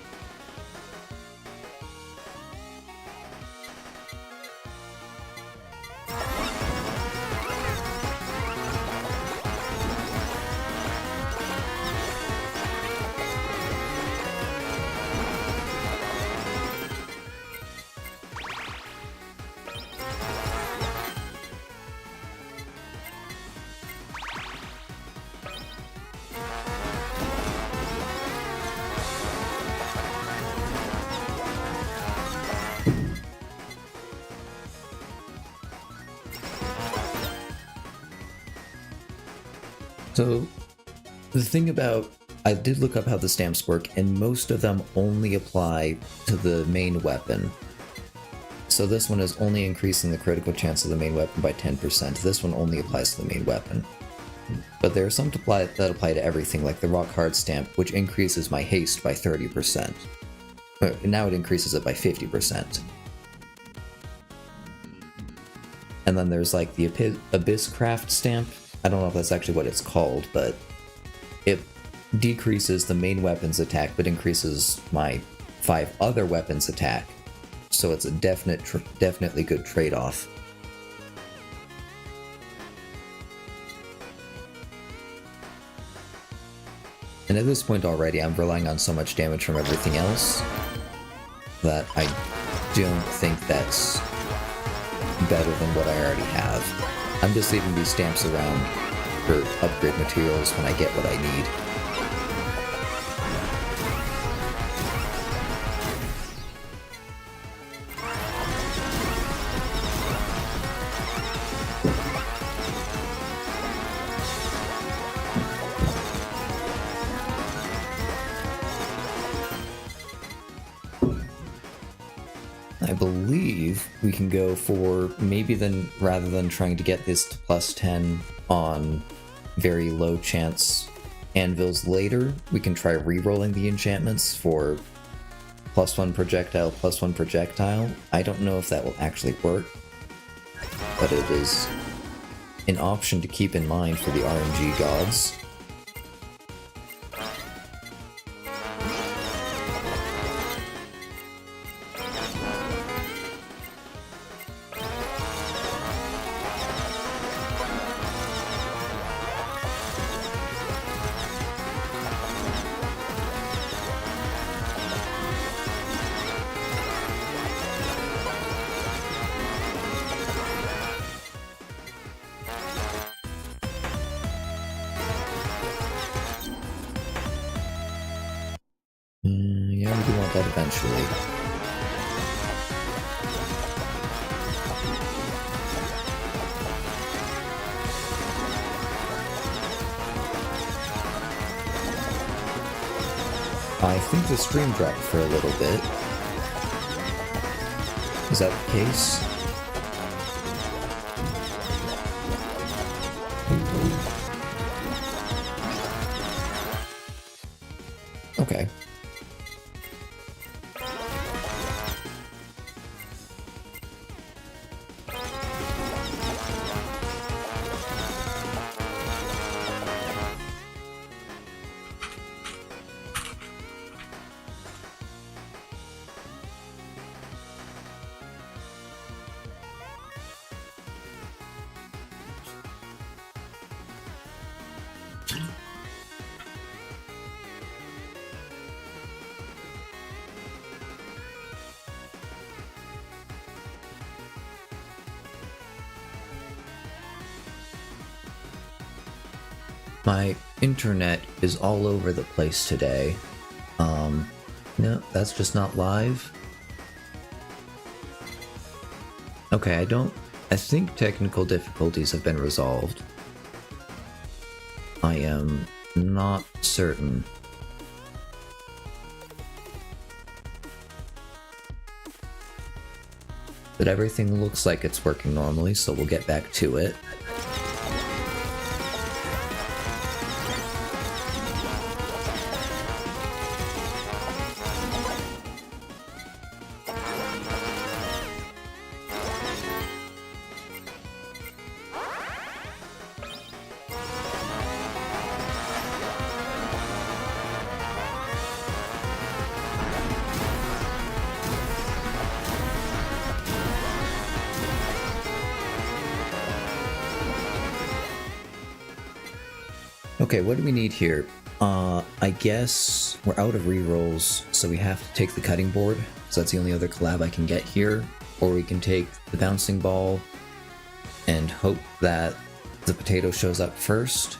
So, the thing about... I did look up how the stamps work, and most of them only apply to the main weapon. So this one is only increasing the critical chance of the main weapon by 10%. This one only applies to the main weapon. But there are some that apply to everything, like the Rock Hard stamp, which increases my haste by 30%. Now it increases it by 50%. And then there's like the Abysscraft stamp. I don't know if that's actually what it's called, but it decreases the main weapon's attack, but increases my 5 other weapons' attack. So it's a definitely good trade-off. And at this point already, I'm relying on so much damage from everything else that I don't think that's better than what I already have. I'm just leaving these stamps around for upgrade materials when I get what I need. I believe we can go for maybe then, rather than trying to get this to +10 on very low chance anvils later, we can try re-rolling the enchantments for +1 projectile, +1 projectile. I don't know if that will actually work, but it is an option to keep in mind for the RNG gods. Yeah, we do want that eventually. I think the stream dropped for a little bit. Is that the case? Okay. My internet is all over the place today. No, that's just not live. Okay, I don't I think technical difficulties have been resolved. I am not certain. But everything looks like it's working normally, so we'll get back to it. Okay, what do we need here? I guess we're out of rerolls, so we have to take the cutting board, so that's the only other collab I can get here. Or we can take the bouncing ball and hope that the potato shows up first.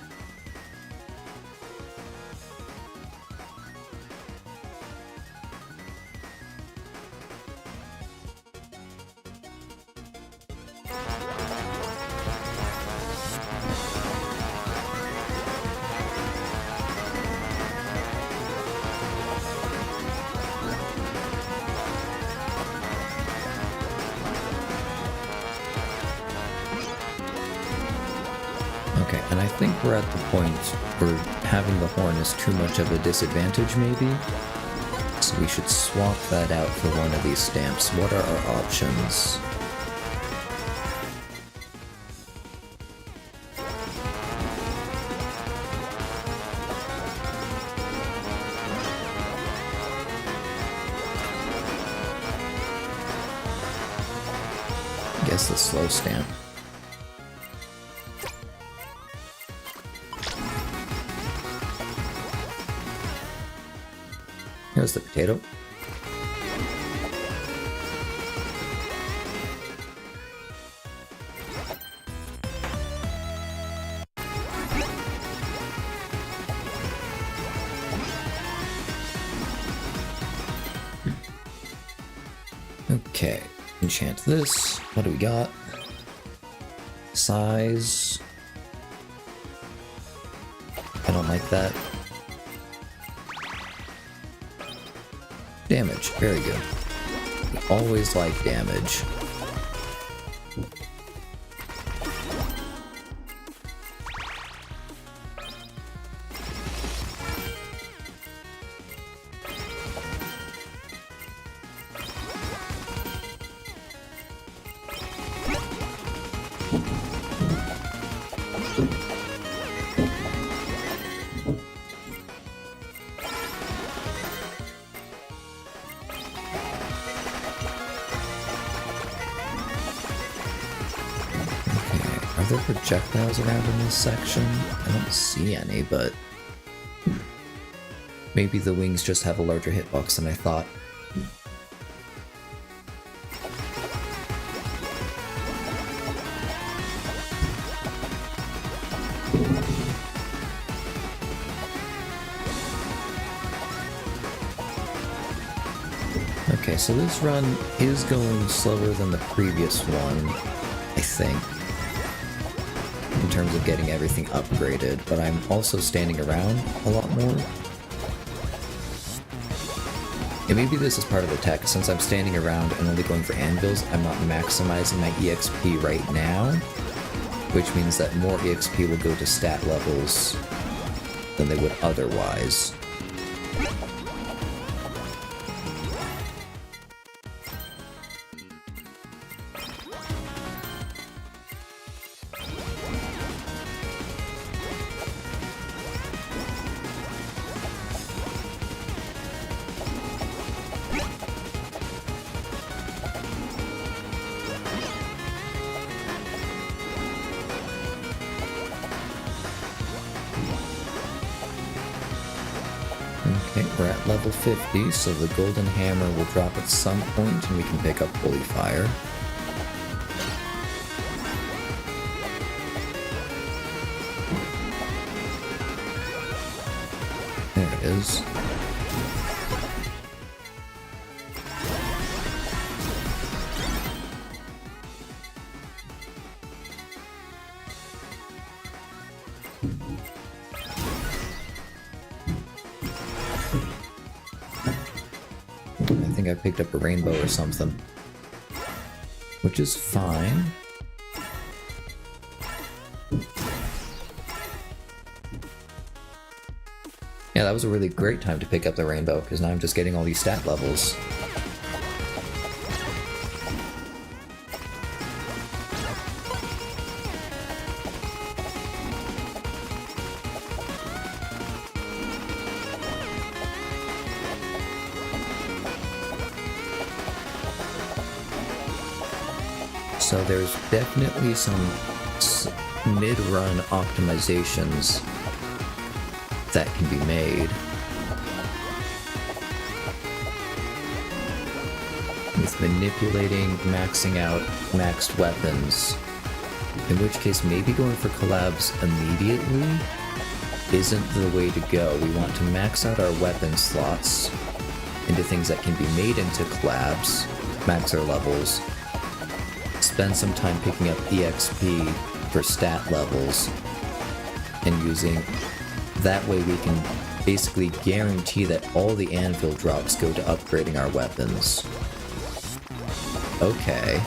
Okay, and I think we're at the point where having the horn is too much of a disadvantage, maybe? So we should swap that out for one of these stamps. What are our options? I guess the slow stamp. Here's the potato. Okay, enchant this. What do we got? Size. I don't like that. Damage, very good. We always like damage. Are there projectiles around in this section? I don't see any, but maybe the wings just have a larger hitbox than I thought. Okay, so this run is going slower than the previous one, I think, in terms of getting everything upgraded, but I'm also standing around a lot more. And maybe this is part of the tech. Since I'm standing around and only going for anvils, I'm not maximizing my EXP right now, which means that more EXP will go to stat levels than they would otherwise. Okay, we're at level 50, so the golden hammer will drop at some point and we can pick up Holy Fire. There it is. think I picked up a rainbow or something. Which is fine. Yeah, that was a really great time to pick up the rainbow, because now I'm just getting all these stat levels. So there's definitely some mid-run optimizations that can be made with manipulating, maxing out maxed weapons, in which case maybe going for collabs immediately isn't the way to go. We want to max out our weapon slots into things that can be made into collabs, max our levels, spend some time picking up EXP for stat levels, and using that way we can basically guarantee that all the anvil drops go to upgrading our weapons. Okay.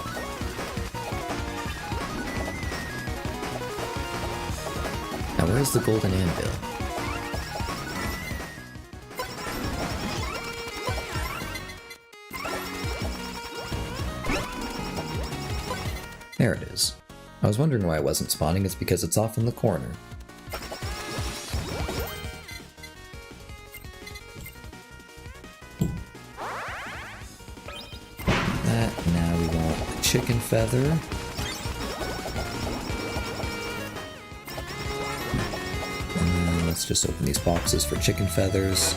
Now where's the golden anvil? There it is. I was wondering why it wasn't spawning. It's because it's off in the corner. Now we want the chicken feather. And then let's just open these boxes for chicken feathers.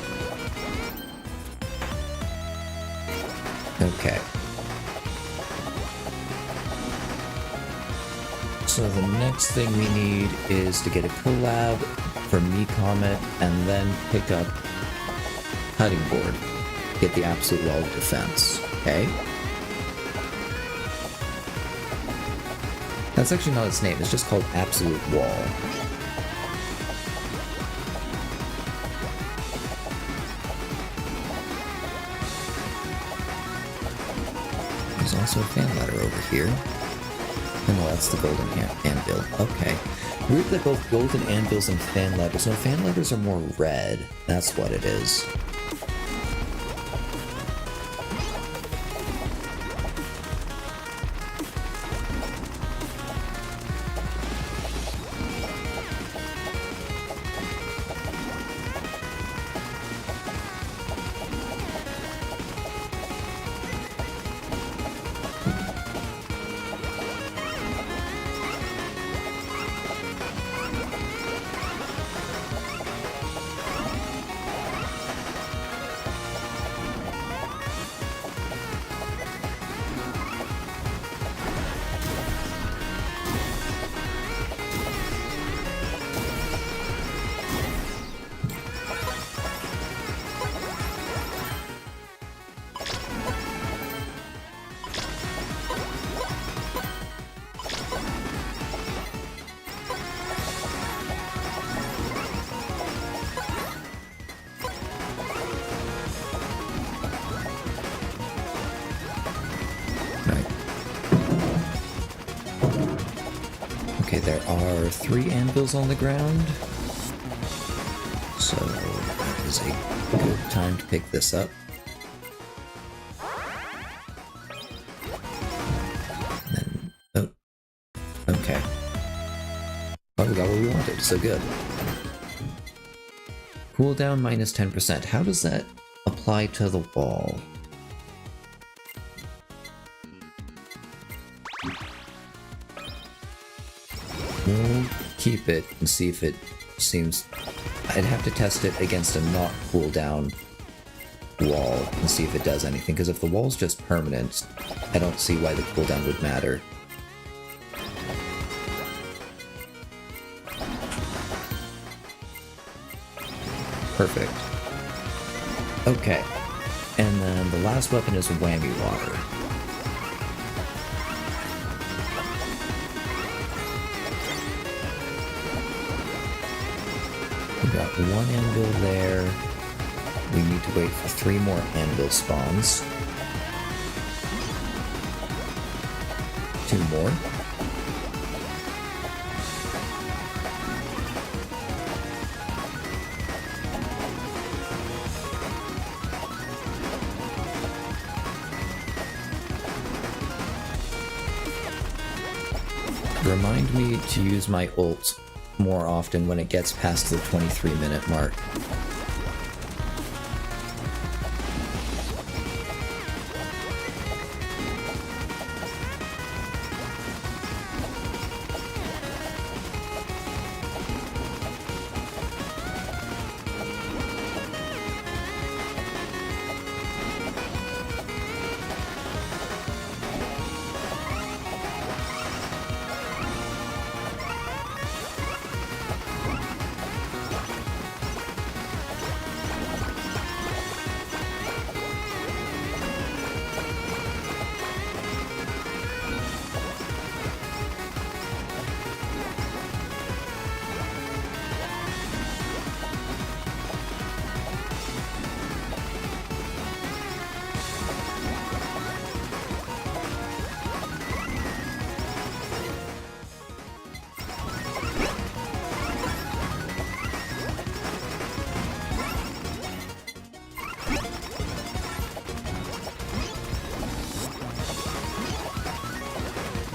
Okay. So the next thing we need is to get a collab for Me Comet and then pick up Cutting Board. Get the absolute wall of defense. Okay? That's actually not its name, it's just called Absolute Wall. There's also a fan ladder over here. Oh no, that's the golden anvil. Okay. Weird that both golden anvils and fan ladders. No, fan ladders are more red. That's what it is. Okay, there are 3 anvils on the ground, so that is a good time to pick this up. And then, oh, okay. Oh, we got what we wanted, so good. Cooldown minus 10%. How does that apply to the wall? We'll keep it and see if it seems... I'd have to test it against a not cooldown wall and see if it does anything, because if the wall's just permanent, I don't see why the cooldown would matter. Perfect. Okay. And then the last weapon is Whammy Water. We got 1 anvil there. We need to wait for 3 more anvil spawns. 2 more. Remind me to use my ult more often when it gets past the 23-minute mark.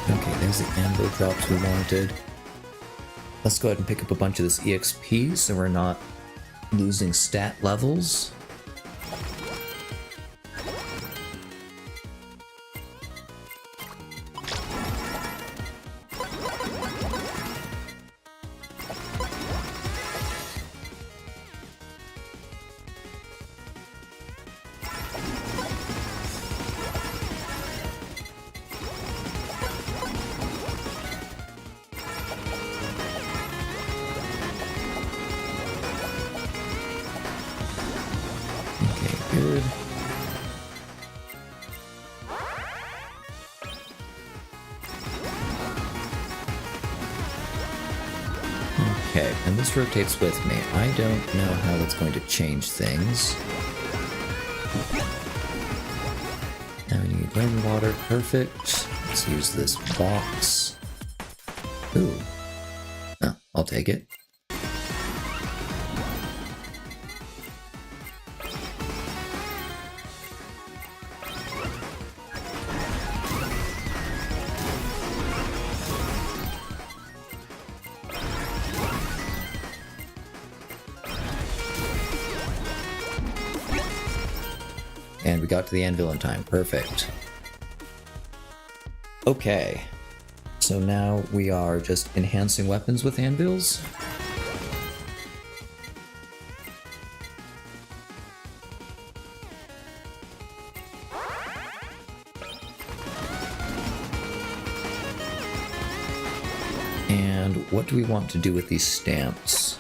Okay, there's the anvil drops we wanted. Let's go ahead and pick up a bunch of this EXP so we're not losing stat levels. Good. Okay, and this rotates with me. I don't know how that's going to change things. Now we need rainwater. Perfect. Let's use this box. Ooh. Oh, I'll take it. And we got to the anvil in time. Perfect. Okay. So now we are just enhancing weapons with anvils. And what do we want to do with these stamps?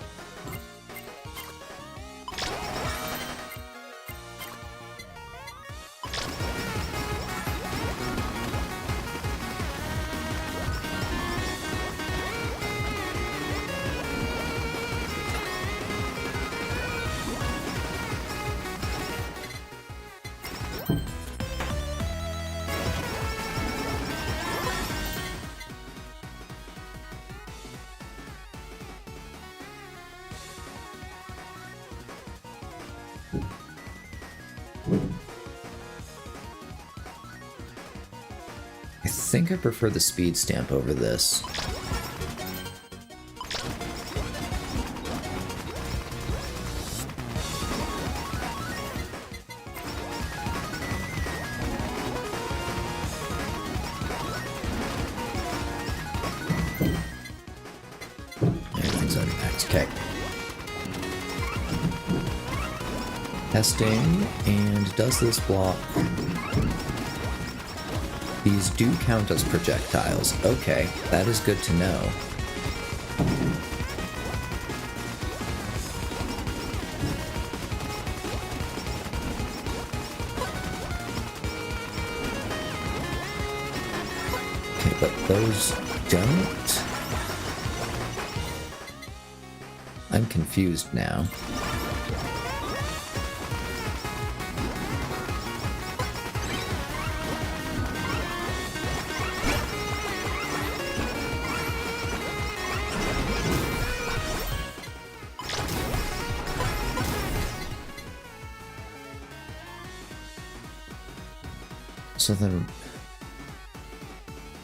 I think I prefer the speed stamp over this. Everything's already maxed. Okay. Testing, and does this block? These do count as projectiles. Okay, that is good to know. Okay, but those don't? I'm confused now. So then,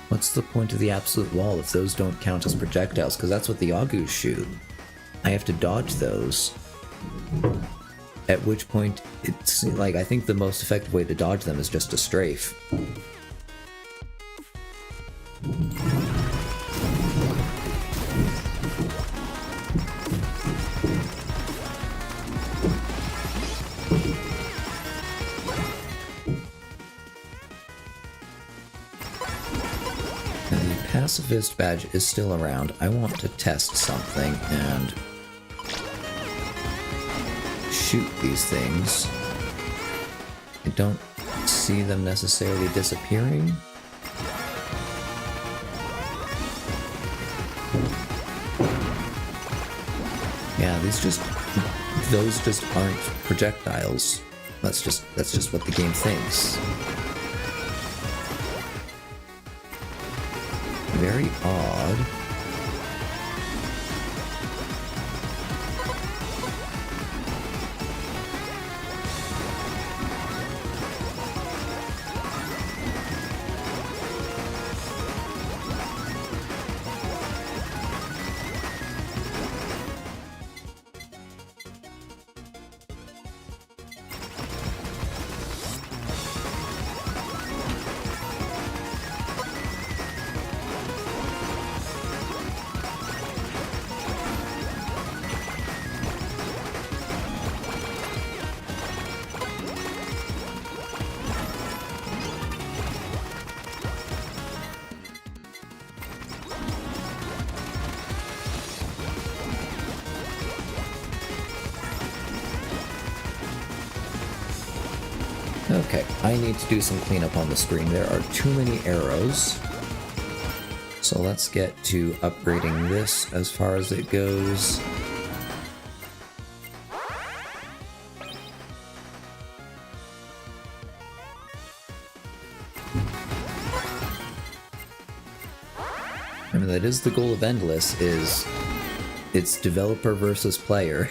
what's the point of the absolute wall if those don't count as projectiles? Because that's what the Yagus shoot. I have to dodge those. At which point, it's like, I think the most effective way to dodge them is just to strafe. Pacifist badge is still around. I want to test something and shoot these things. I don't see them necessarily disappearing. Yeah, those just aren't projectiles. That's just what the game thinks. Very odd. Okay, I need to do some cleanup on the screen. There are too many arrows. So let's get to upgrading this as far as it goes. I mean, that is the goal of Endless, is it's developer versus player.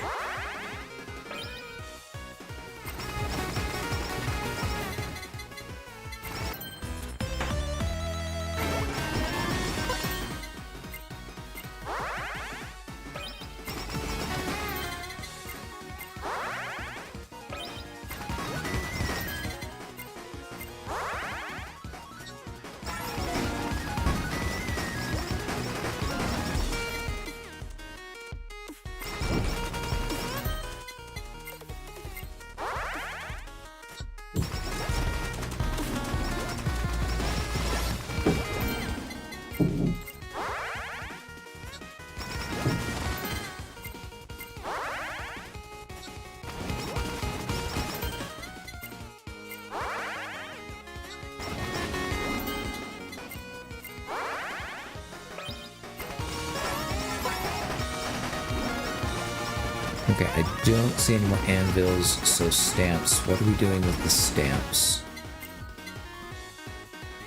Okay, I don't see any more anvils, so stamps. What are we doing with the stamps?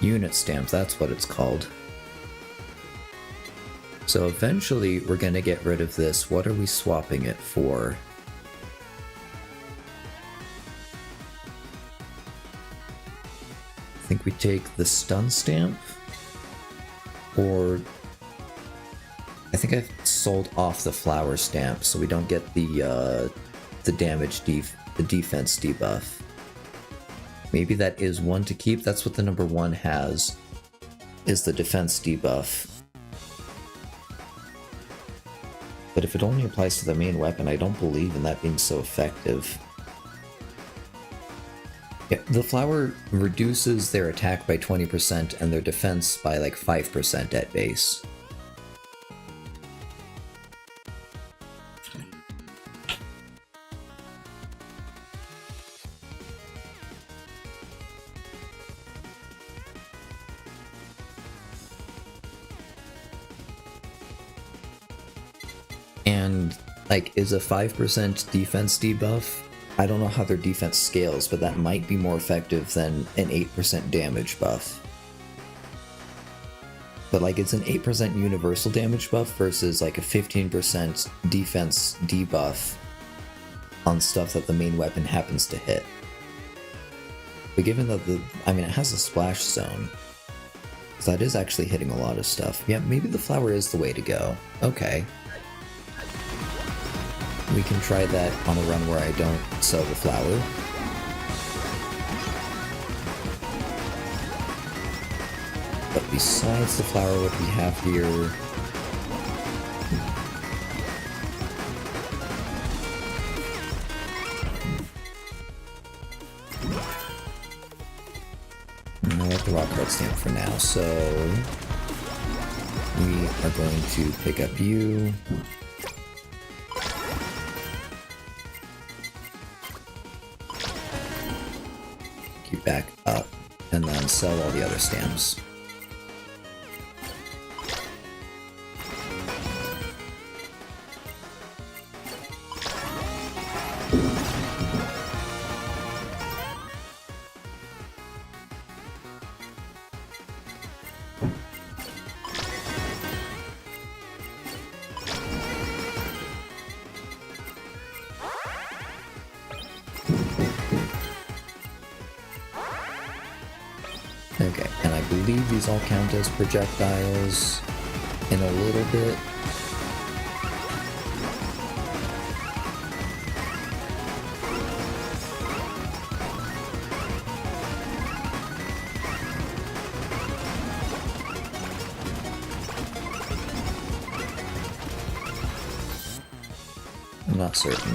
Unit stamp, that's what it's called. So eventually we're gonna get rid of this. What are we swapping it for? I think we take the stun stamp, or I think I've sold off the flower stamp, so we don't get the damage the defense debuff. Maybe that is one to keep. That's what the number 1 has, is the defense debuff. But if it only applies to the main weapon, I don't believe in that being so effective. Yeah, the flower reduces their attack by 20% and their defense by like 5% at base. And, like, is a 5% defense debuff? I don't know how their defense scales, but that might be more effective than an 8% damage buff. But, like, it's an 8% universal damage buff versus, like, a 15% defense debuff on stuff that the main weapon happens to hit. But given that I mean, it has a splash zone, so that is actually hitting a lot of stuff. Yeah, maybe the flower is the way to go. Okay. We can try that on a run where I don't sell the flower. But besides the flower, what we have here... I like the rock hard stamp for now, so... we are going to pick up you. Keep back up, and then sell all the other stamps. Okay, and I believe these all count as projectiles in a little bit. I'm not certain.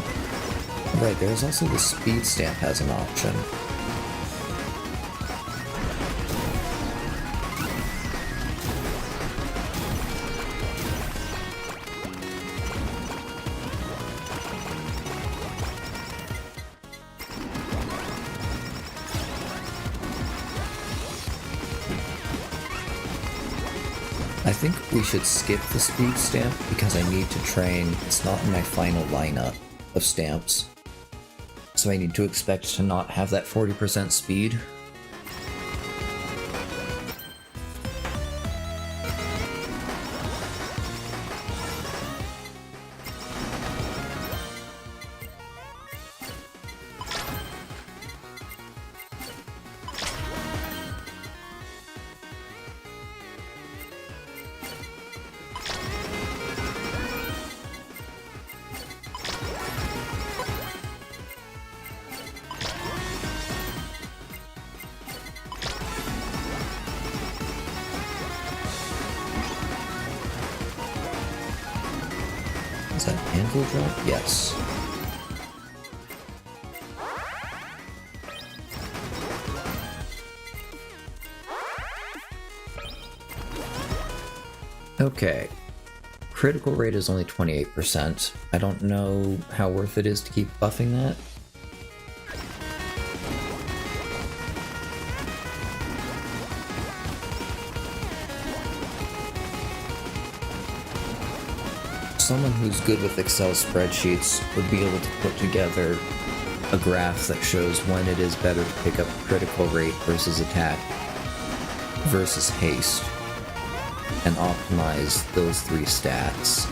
Right, there's also the speed stamp has an option. I think we should skip the speed stamp because I need to train. It's not in my final lineup of stamps. So I need to expect to not have that 40% speed. Is that anvil drop? Yes. Okay. Critical rate is only 28%. I don't know how worth it is to keep buffing that. Someone who's good with Excel spreadsheets would be able to put together a graph that shows when it is better to pick up critical rate versus attack versus haste and optimize those three stats.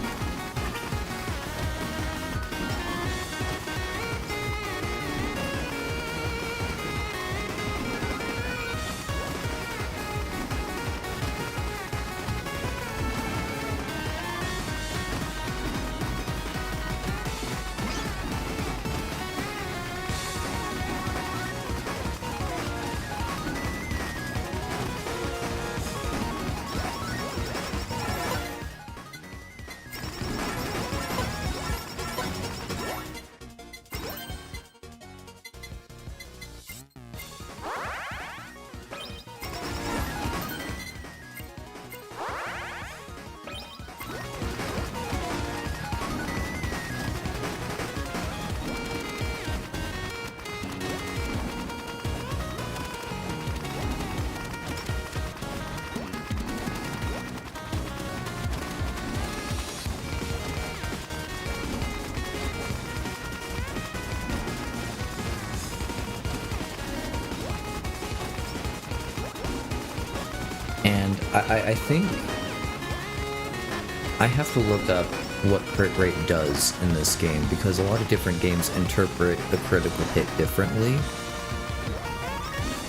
And I think I have to look up what crit rate does in this game, because a lot of different games interpret the critical hit differently.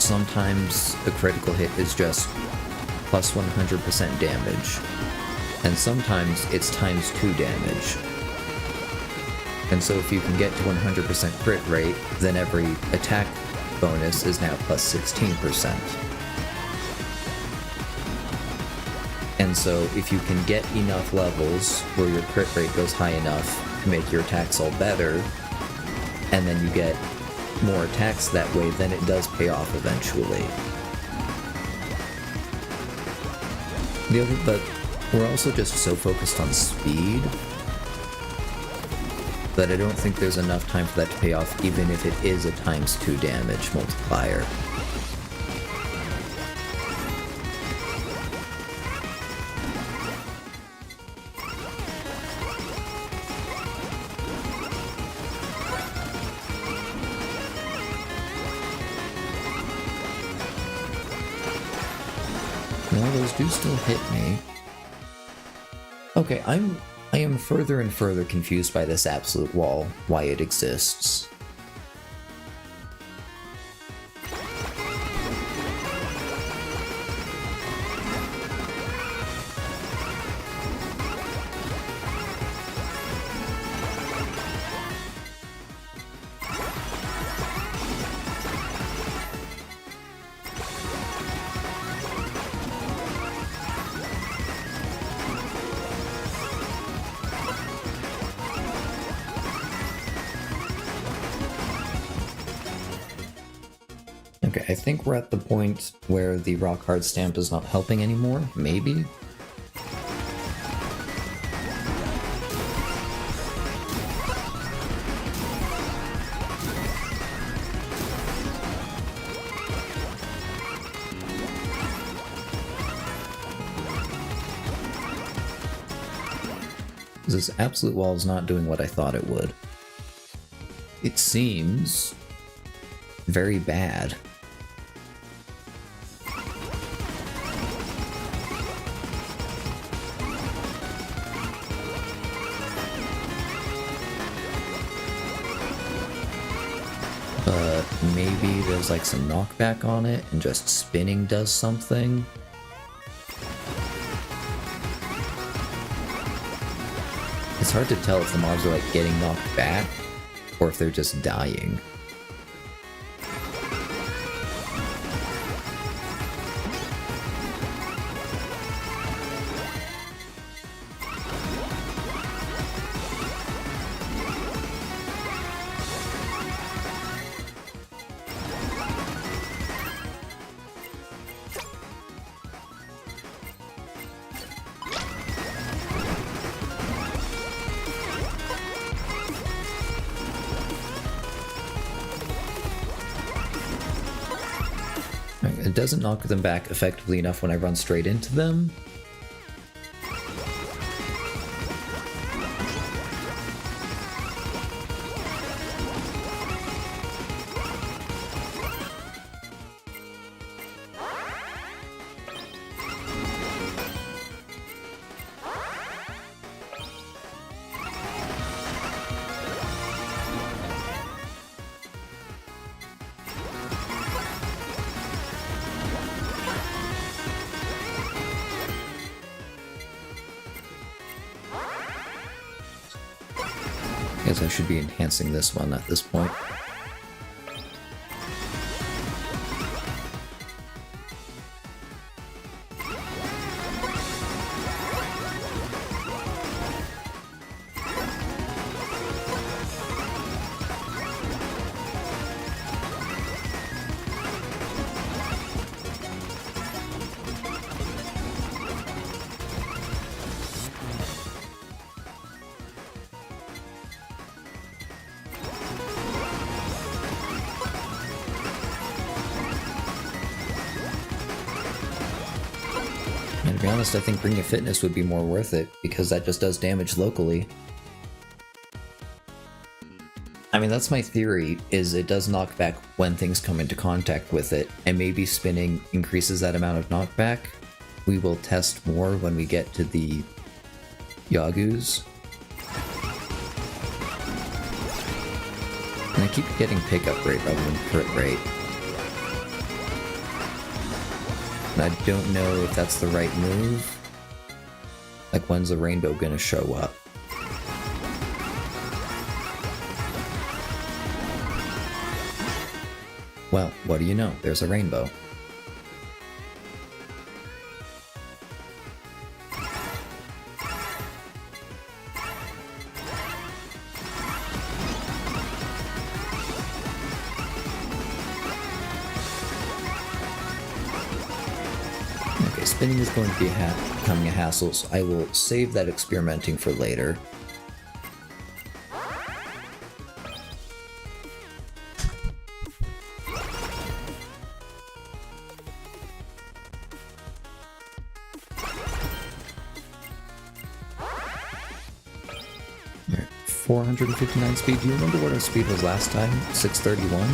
sometimes a critical hit is just plus 100% damage, and sometimes it's times 2 damage. And so if you can get to 100% crit rate, then every attack bonus is now plus 16%. And so if you can get enough levels where your crit rate goes high enough to make your attacks all better, and then you get more attacks that way, then it does pay off eventually. But we're also just so focused on speed that I don't think there's enough time for that to pay off, even if it is a times 2 damage multiplier. No, those do still hit me. Okay, I am further and further confused by this absolute wall, why it exists. Okay, I think we're at the point where the rock hard stamp is not helping anymore, maybe? This absolute wall is not doing what I thought it would. It seems very bad. But maybe there's like some knockback on it and just spinning does something. It's hard to tell if the mobs are like getting knocked back or if they're just dying. It doesn't knock them back effectively enough when I run straight into them. Guess I should be enhancing this one at this point. And to be honest, I think Ring of Fitness would be more worth it, because that just does damage locally. I mean, that's my theory, is it does knockback when things come into contact with it, and maybe spinning increases that amount of knockback. We will test more when we get to the Yagus. And I keep getting pickup rate rather than crit rate. And I don't know if that's the right move. Like, when's the rainbow gonna show up? Well, what do you know? There's a rainbow. Okay, spinning is going to be becoming a hassle, so I will save that experimenting for later. Alright, 459 speed. Do you remember what our speed was last time? 631?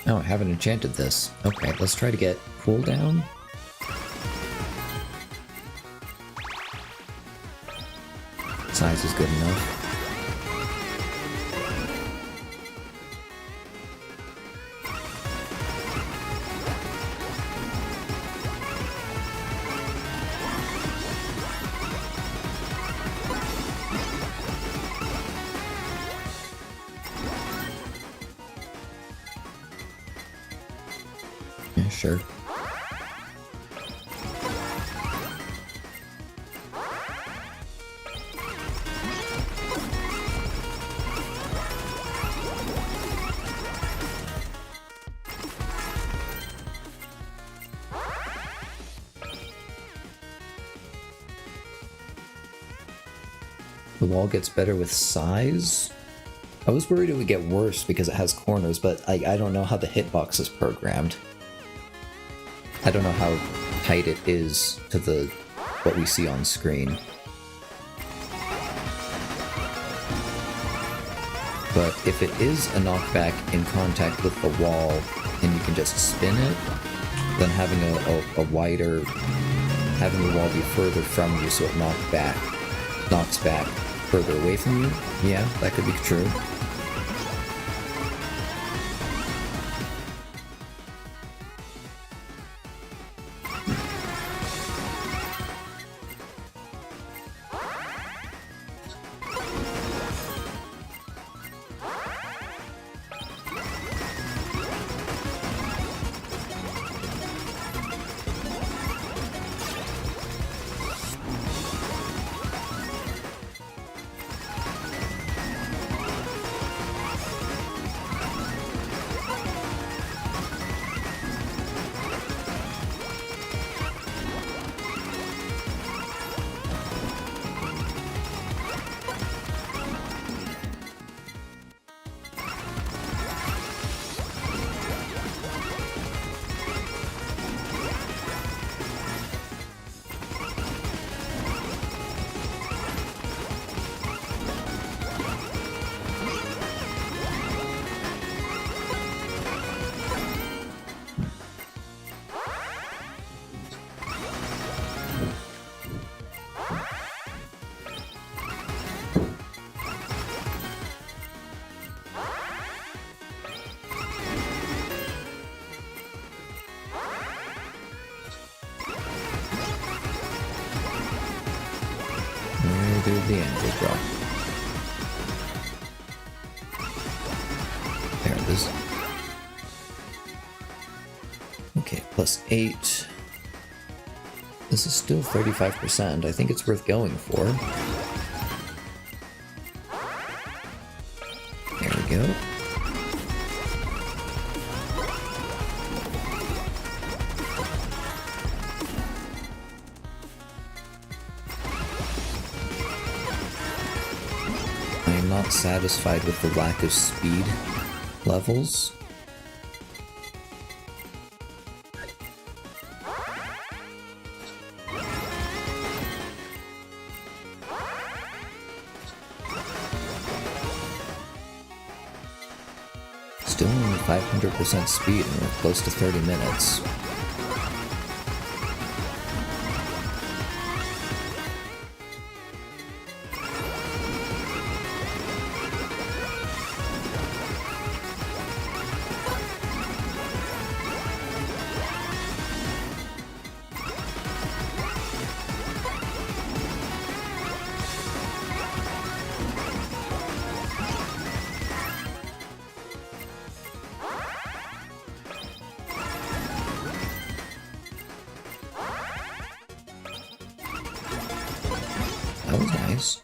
Oh, I haven't enchanted this. Okay, let's try to get cooldown. Size is good enough. Yeah, sure. The wall gets better with size? I was worried it would get worse because it has corners, but I don't know how the hitbox is programmed. I don't know how tight it is to what we see on screen. But if it is a knockback in contact with the wall and you can just spin it, then having having the wall be further from you so it knocks back further away from you, yeah, that could be true. do the angle drop. There it is. Okay, plus 8. This is still 35%. I think it's worth going for. There we go. I am not satisfied with the lack of speed levels. Still only 500% speed and we're close to 30 minutes. That was nice.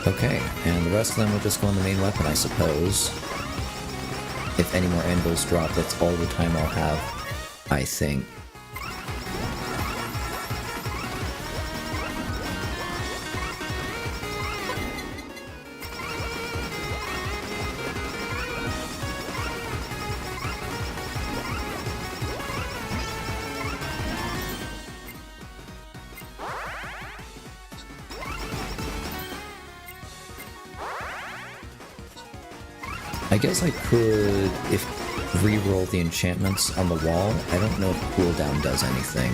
Okay, and the rest of them will just go on the main weapon, I suppose. If any more anvils drop, that's all the time I'll have, I think. I guess I could, if re-roll the enchantments on the wall. I don't know if cooldown does anything.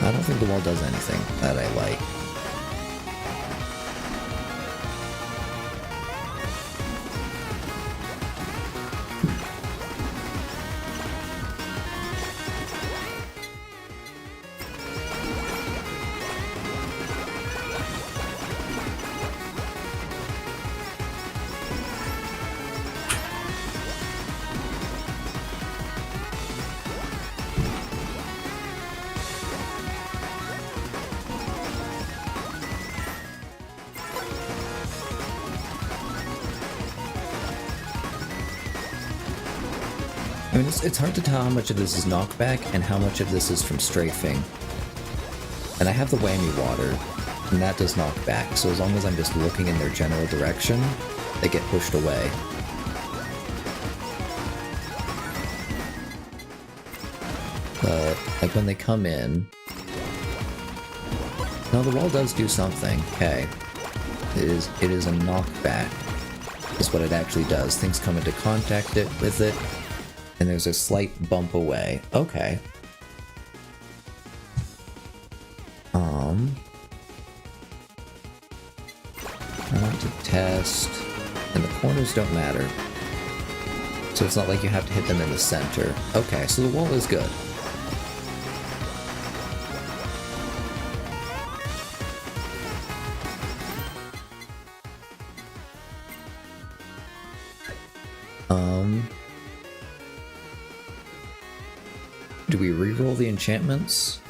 I don't think the wall does anything that I like. I mean, it's hard to tell how much of this is knockback and how much of this is from strafing. And I have the whammy water, and that does knock back, so as long as I'm just looking in their general direction, they get pushed away. But, like, when they come in... No, the wall does do something. Okay. It is a knockback, is what it actually does. Things come into contact with it, and there's a slight bump away. Okay. I want to test, and the corners don't matter. So it's not like you have to hit them in the center. Okay, so the wall is good. Do we reroll the enchantments?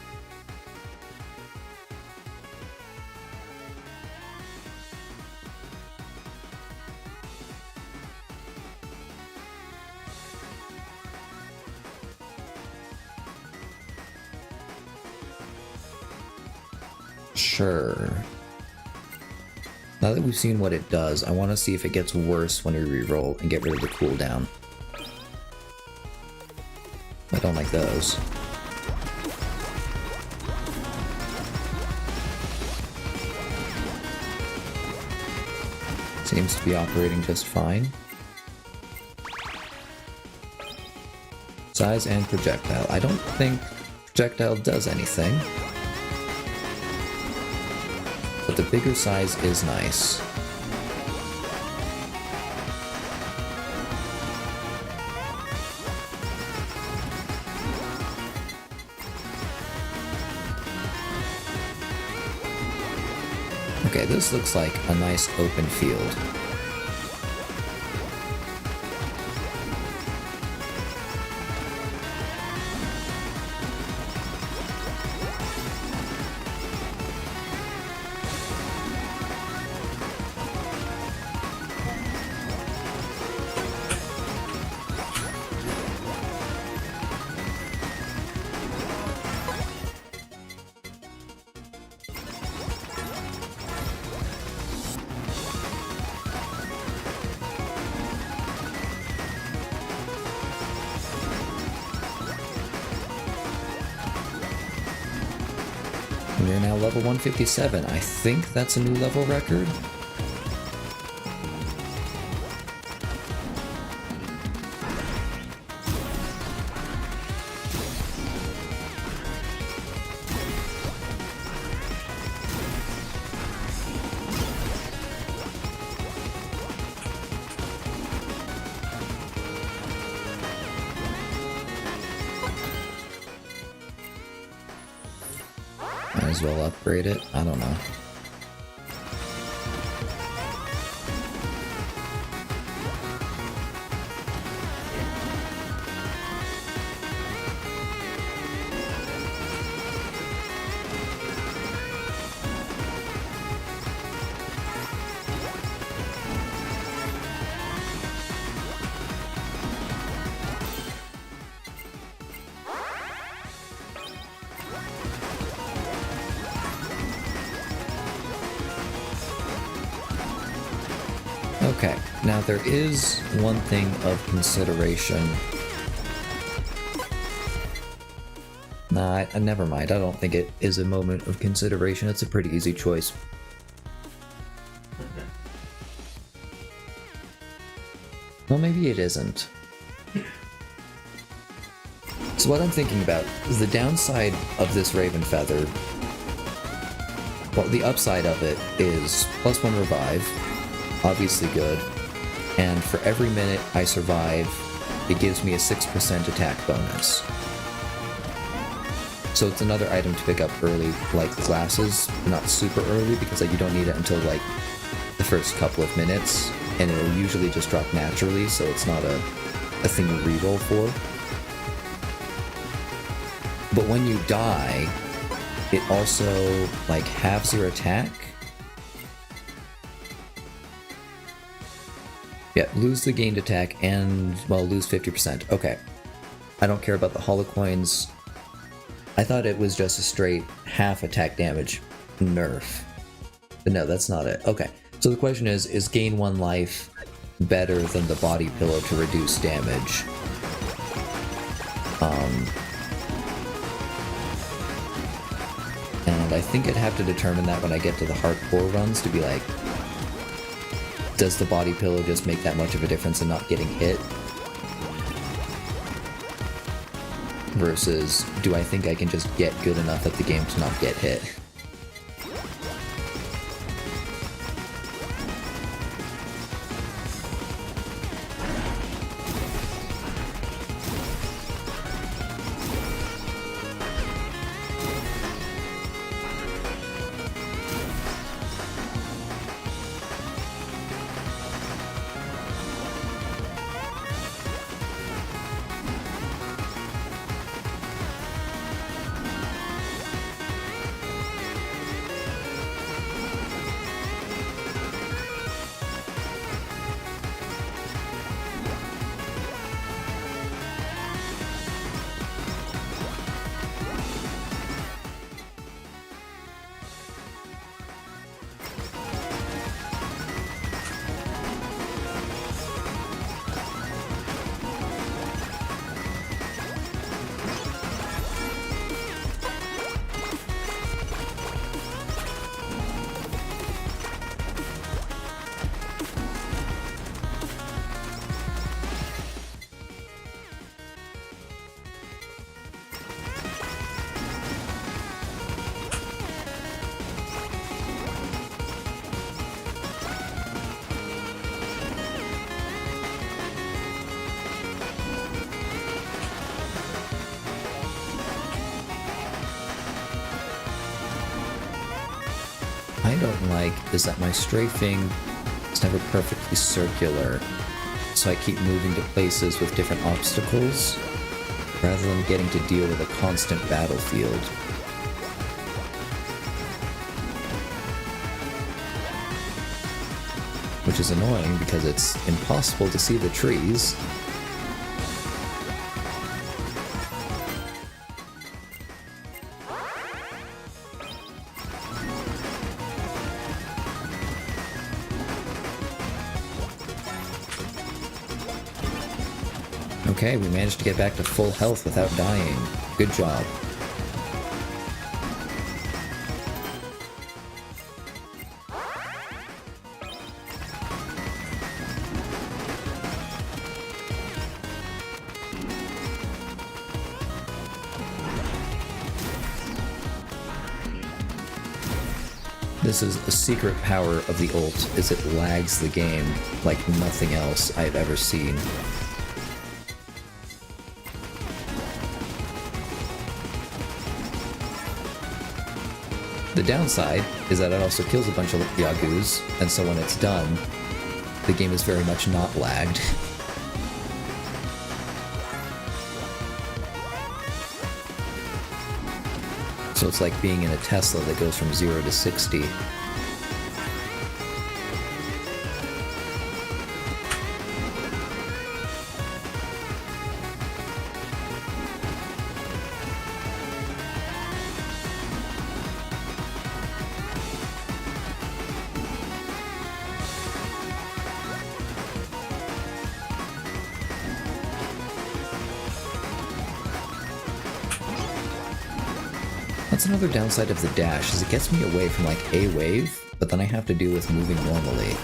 Sure. Now that we've seen what it does, I want to see if it gets worse when we reroll and get rid of the cooldown. I don't like those. Seems to be operating just fine. Size and projectile. I don't think projectile does anything. But the bigger size is nice. Okay, this looks like a nice open field. We're now level 157. I think that's a new level record. Might as well upgrade it. I don't know. Okay, now there is one thing of consideration. Nah, never mind. I don't think it is a moment of consideration. It's a pretty easy choice. Well, maybe it isn't. So what I'm thinking about is the downside of this Raven Feather. Well, the upside of it is +1 revive. Obviously good, and for every minute I survive, it gives me a 6% attack bonus. So it's another item to pick up early, like glasses, but not super early because you don't need it until like the first couple of minutes, and it'll usually just drop naturally, so it's not a thing to reroll for. But when you die, it also like halves your attack. Yeah, lose the gained attack and, well, lose 50%. Okay. I don't care about the holocoins. I thought it was just a straight half attack damage nerf. But no, that's not it. Okay. So the question is gain 1 life better than the body pillow to reduce damage? And I think I'd have to determine that when I get to the hardcore runs to be like, does the body pillow just make that much of a difference in not getting hit? Versus, do I think I can just get good enough at the game to not get hit? I don't like is that my strafing is never perfectly circular, so I keep moving to places with different obstacles, rather than getting to deal with a constant battlefield. Which is annoying because it's impossible to see the trees. Okay, we managed to get back to full health without dying. Good job. This is a secret power of the ult, is it lags the game like nothing else I've ever seen. The downside is that it also kills a bunch of Yagus, and so when it's done, the game is very much not lagged. So it's like being in a Tesla that goes from 0 to 60. That's another downside of the dash, is it gets me away from like a wave, but then I have to deal with moving normally.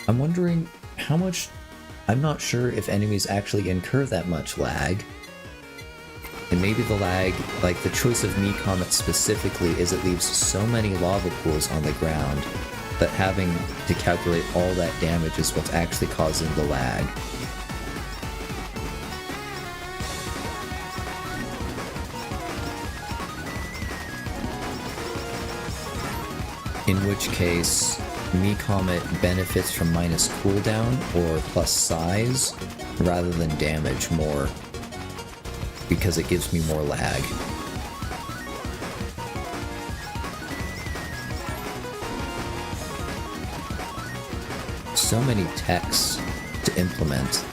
I'm wondering how much... I'm not sure if enemies actually incur that much lag. And maybe the lag, like the choice of Mii Comet specifically, is it leaves so many lava pools on the ground that having to calculate all that damage is what's actually causing the lag. In which case, Mii Comet benefits from minus cooldown or plus size rather than damage more, because it gives me more lag. So many techs to implement.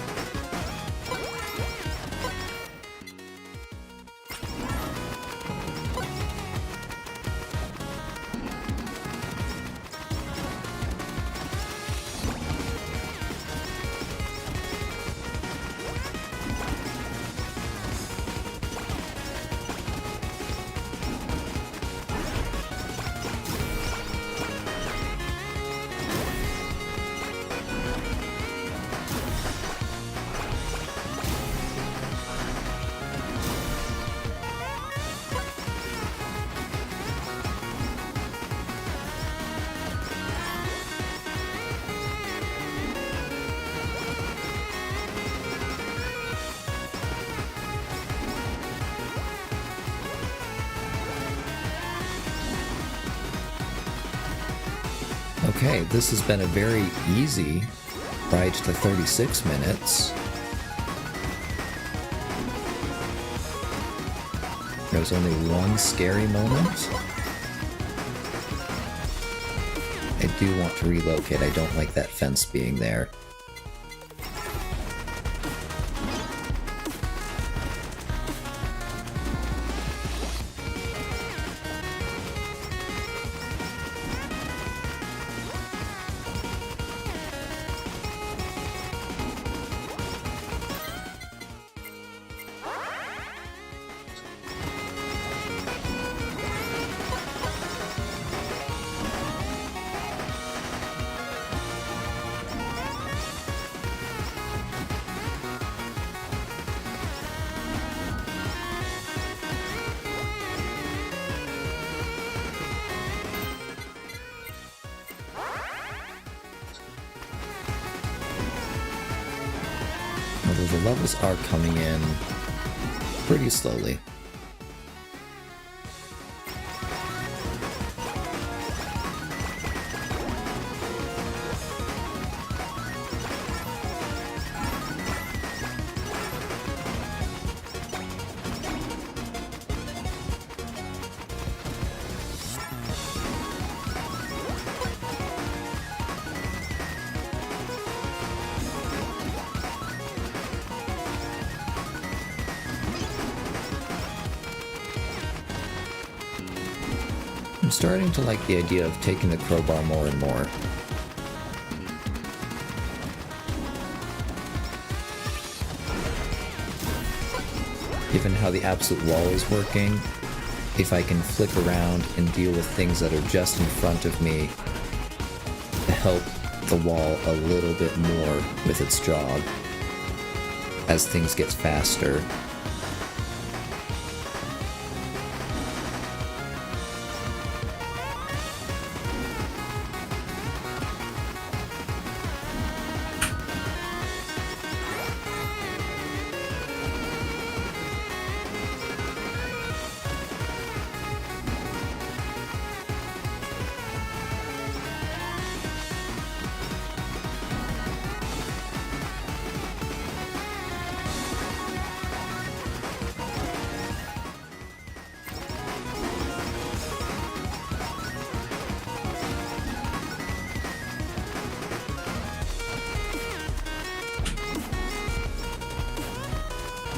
Okay, this has been a very easy ride to 36 minutes. There was only one scary moment. I do want to relocate, I don't like that fence being there. although the levels are coming in pretty slowly. I'm starting to like the idea of taking the crowbar more and more. Given how the absolute wall is working, if I can flick around and deal with things that are just in front of me to help the wall a little bit more with its job as things get faster.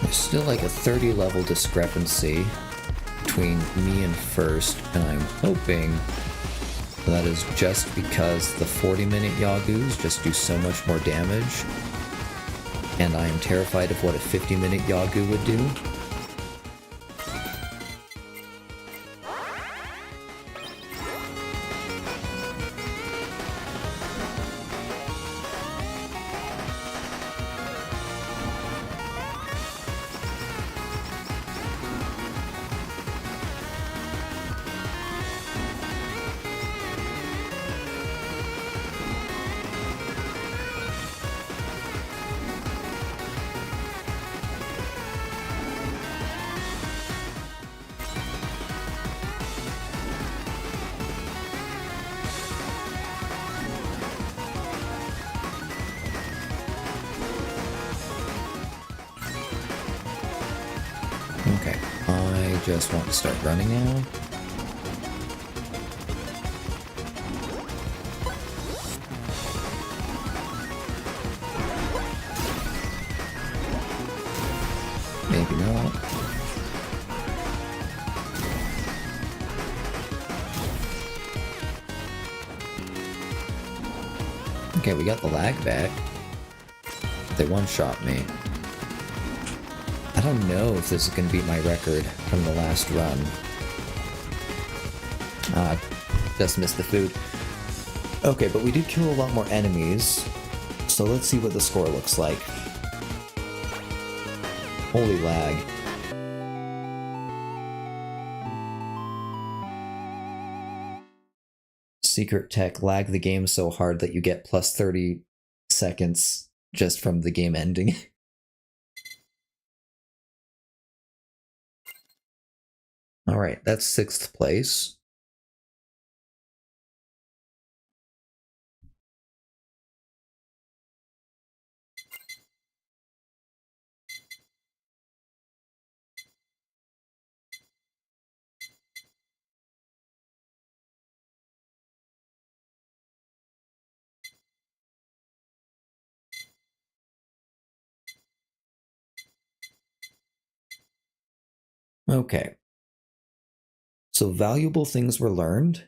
There's still like a 30 level discrepancy between me and first, and I'm hoping that is just because the 40-minute Yagus just do so much more damage, and I am terrified of what a 50-minute Yagu would do. Okay, I just want to start running now. Maybe not. Okay, we got the lag back. They one-shot me. I don't know if this is going to beat my record from the last run. Just missed the food. Okay, but we did kill a lot more enemies, so let's see what the score looks like. Holy lag. Secret tech lag the game so hard that you get plus 30 seconds just from the game ending. Alright, that's 6th place. Okay. So valuable things were learned.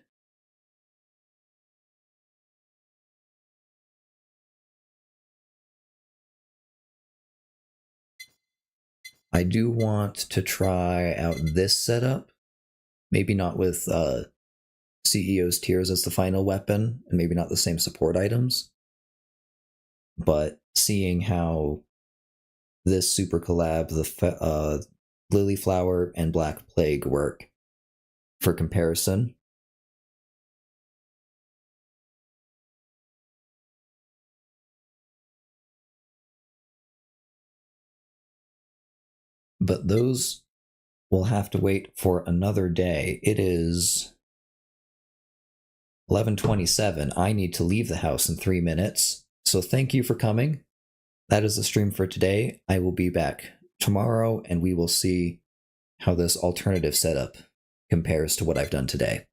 I do want to try out this setup. Maybe not with CEO's Tears as the final weapon, and maybe not the same support items. But seeing how this super collab, the Lily Flower and Black Plague work for comparison. but those will have to wait for another day. It is 11:27. I need to leave the house in 3 minutes. So thank you for coming. That is the stream for today. I will be back tomorrow and we will see how this alternative setup compares to what I've done today.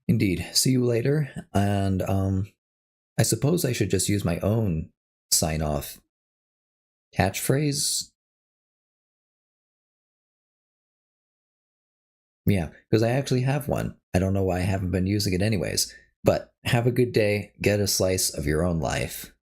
Indeed. See you later. And I suppose I should just use my own sign-off catchphrase. Yeah, because I actually have one. I don't know why I haven't been using it anyways. But have a good day. Get a slice of your own life.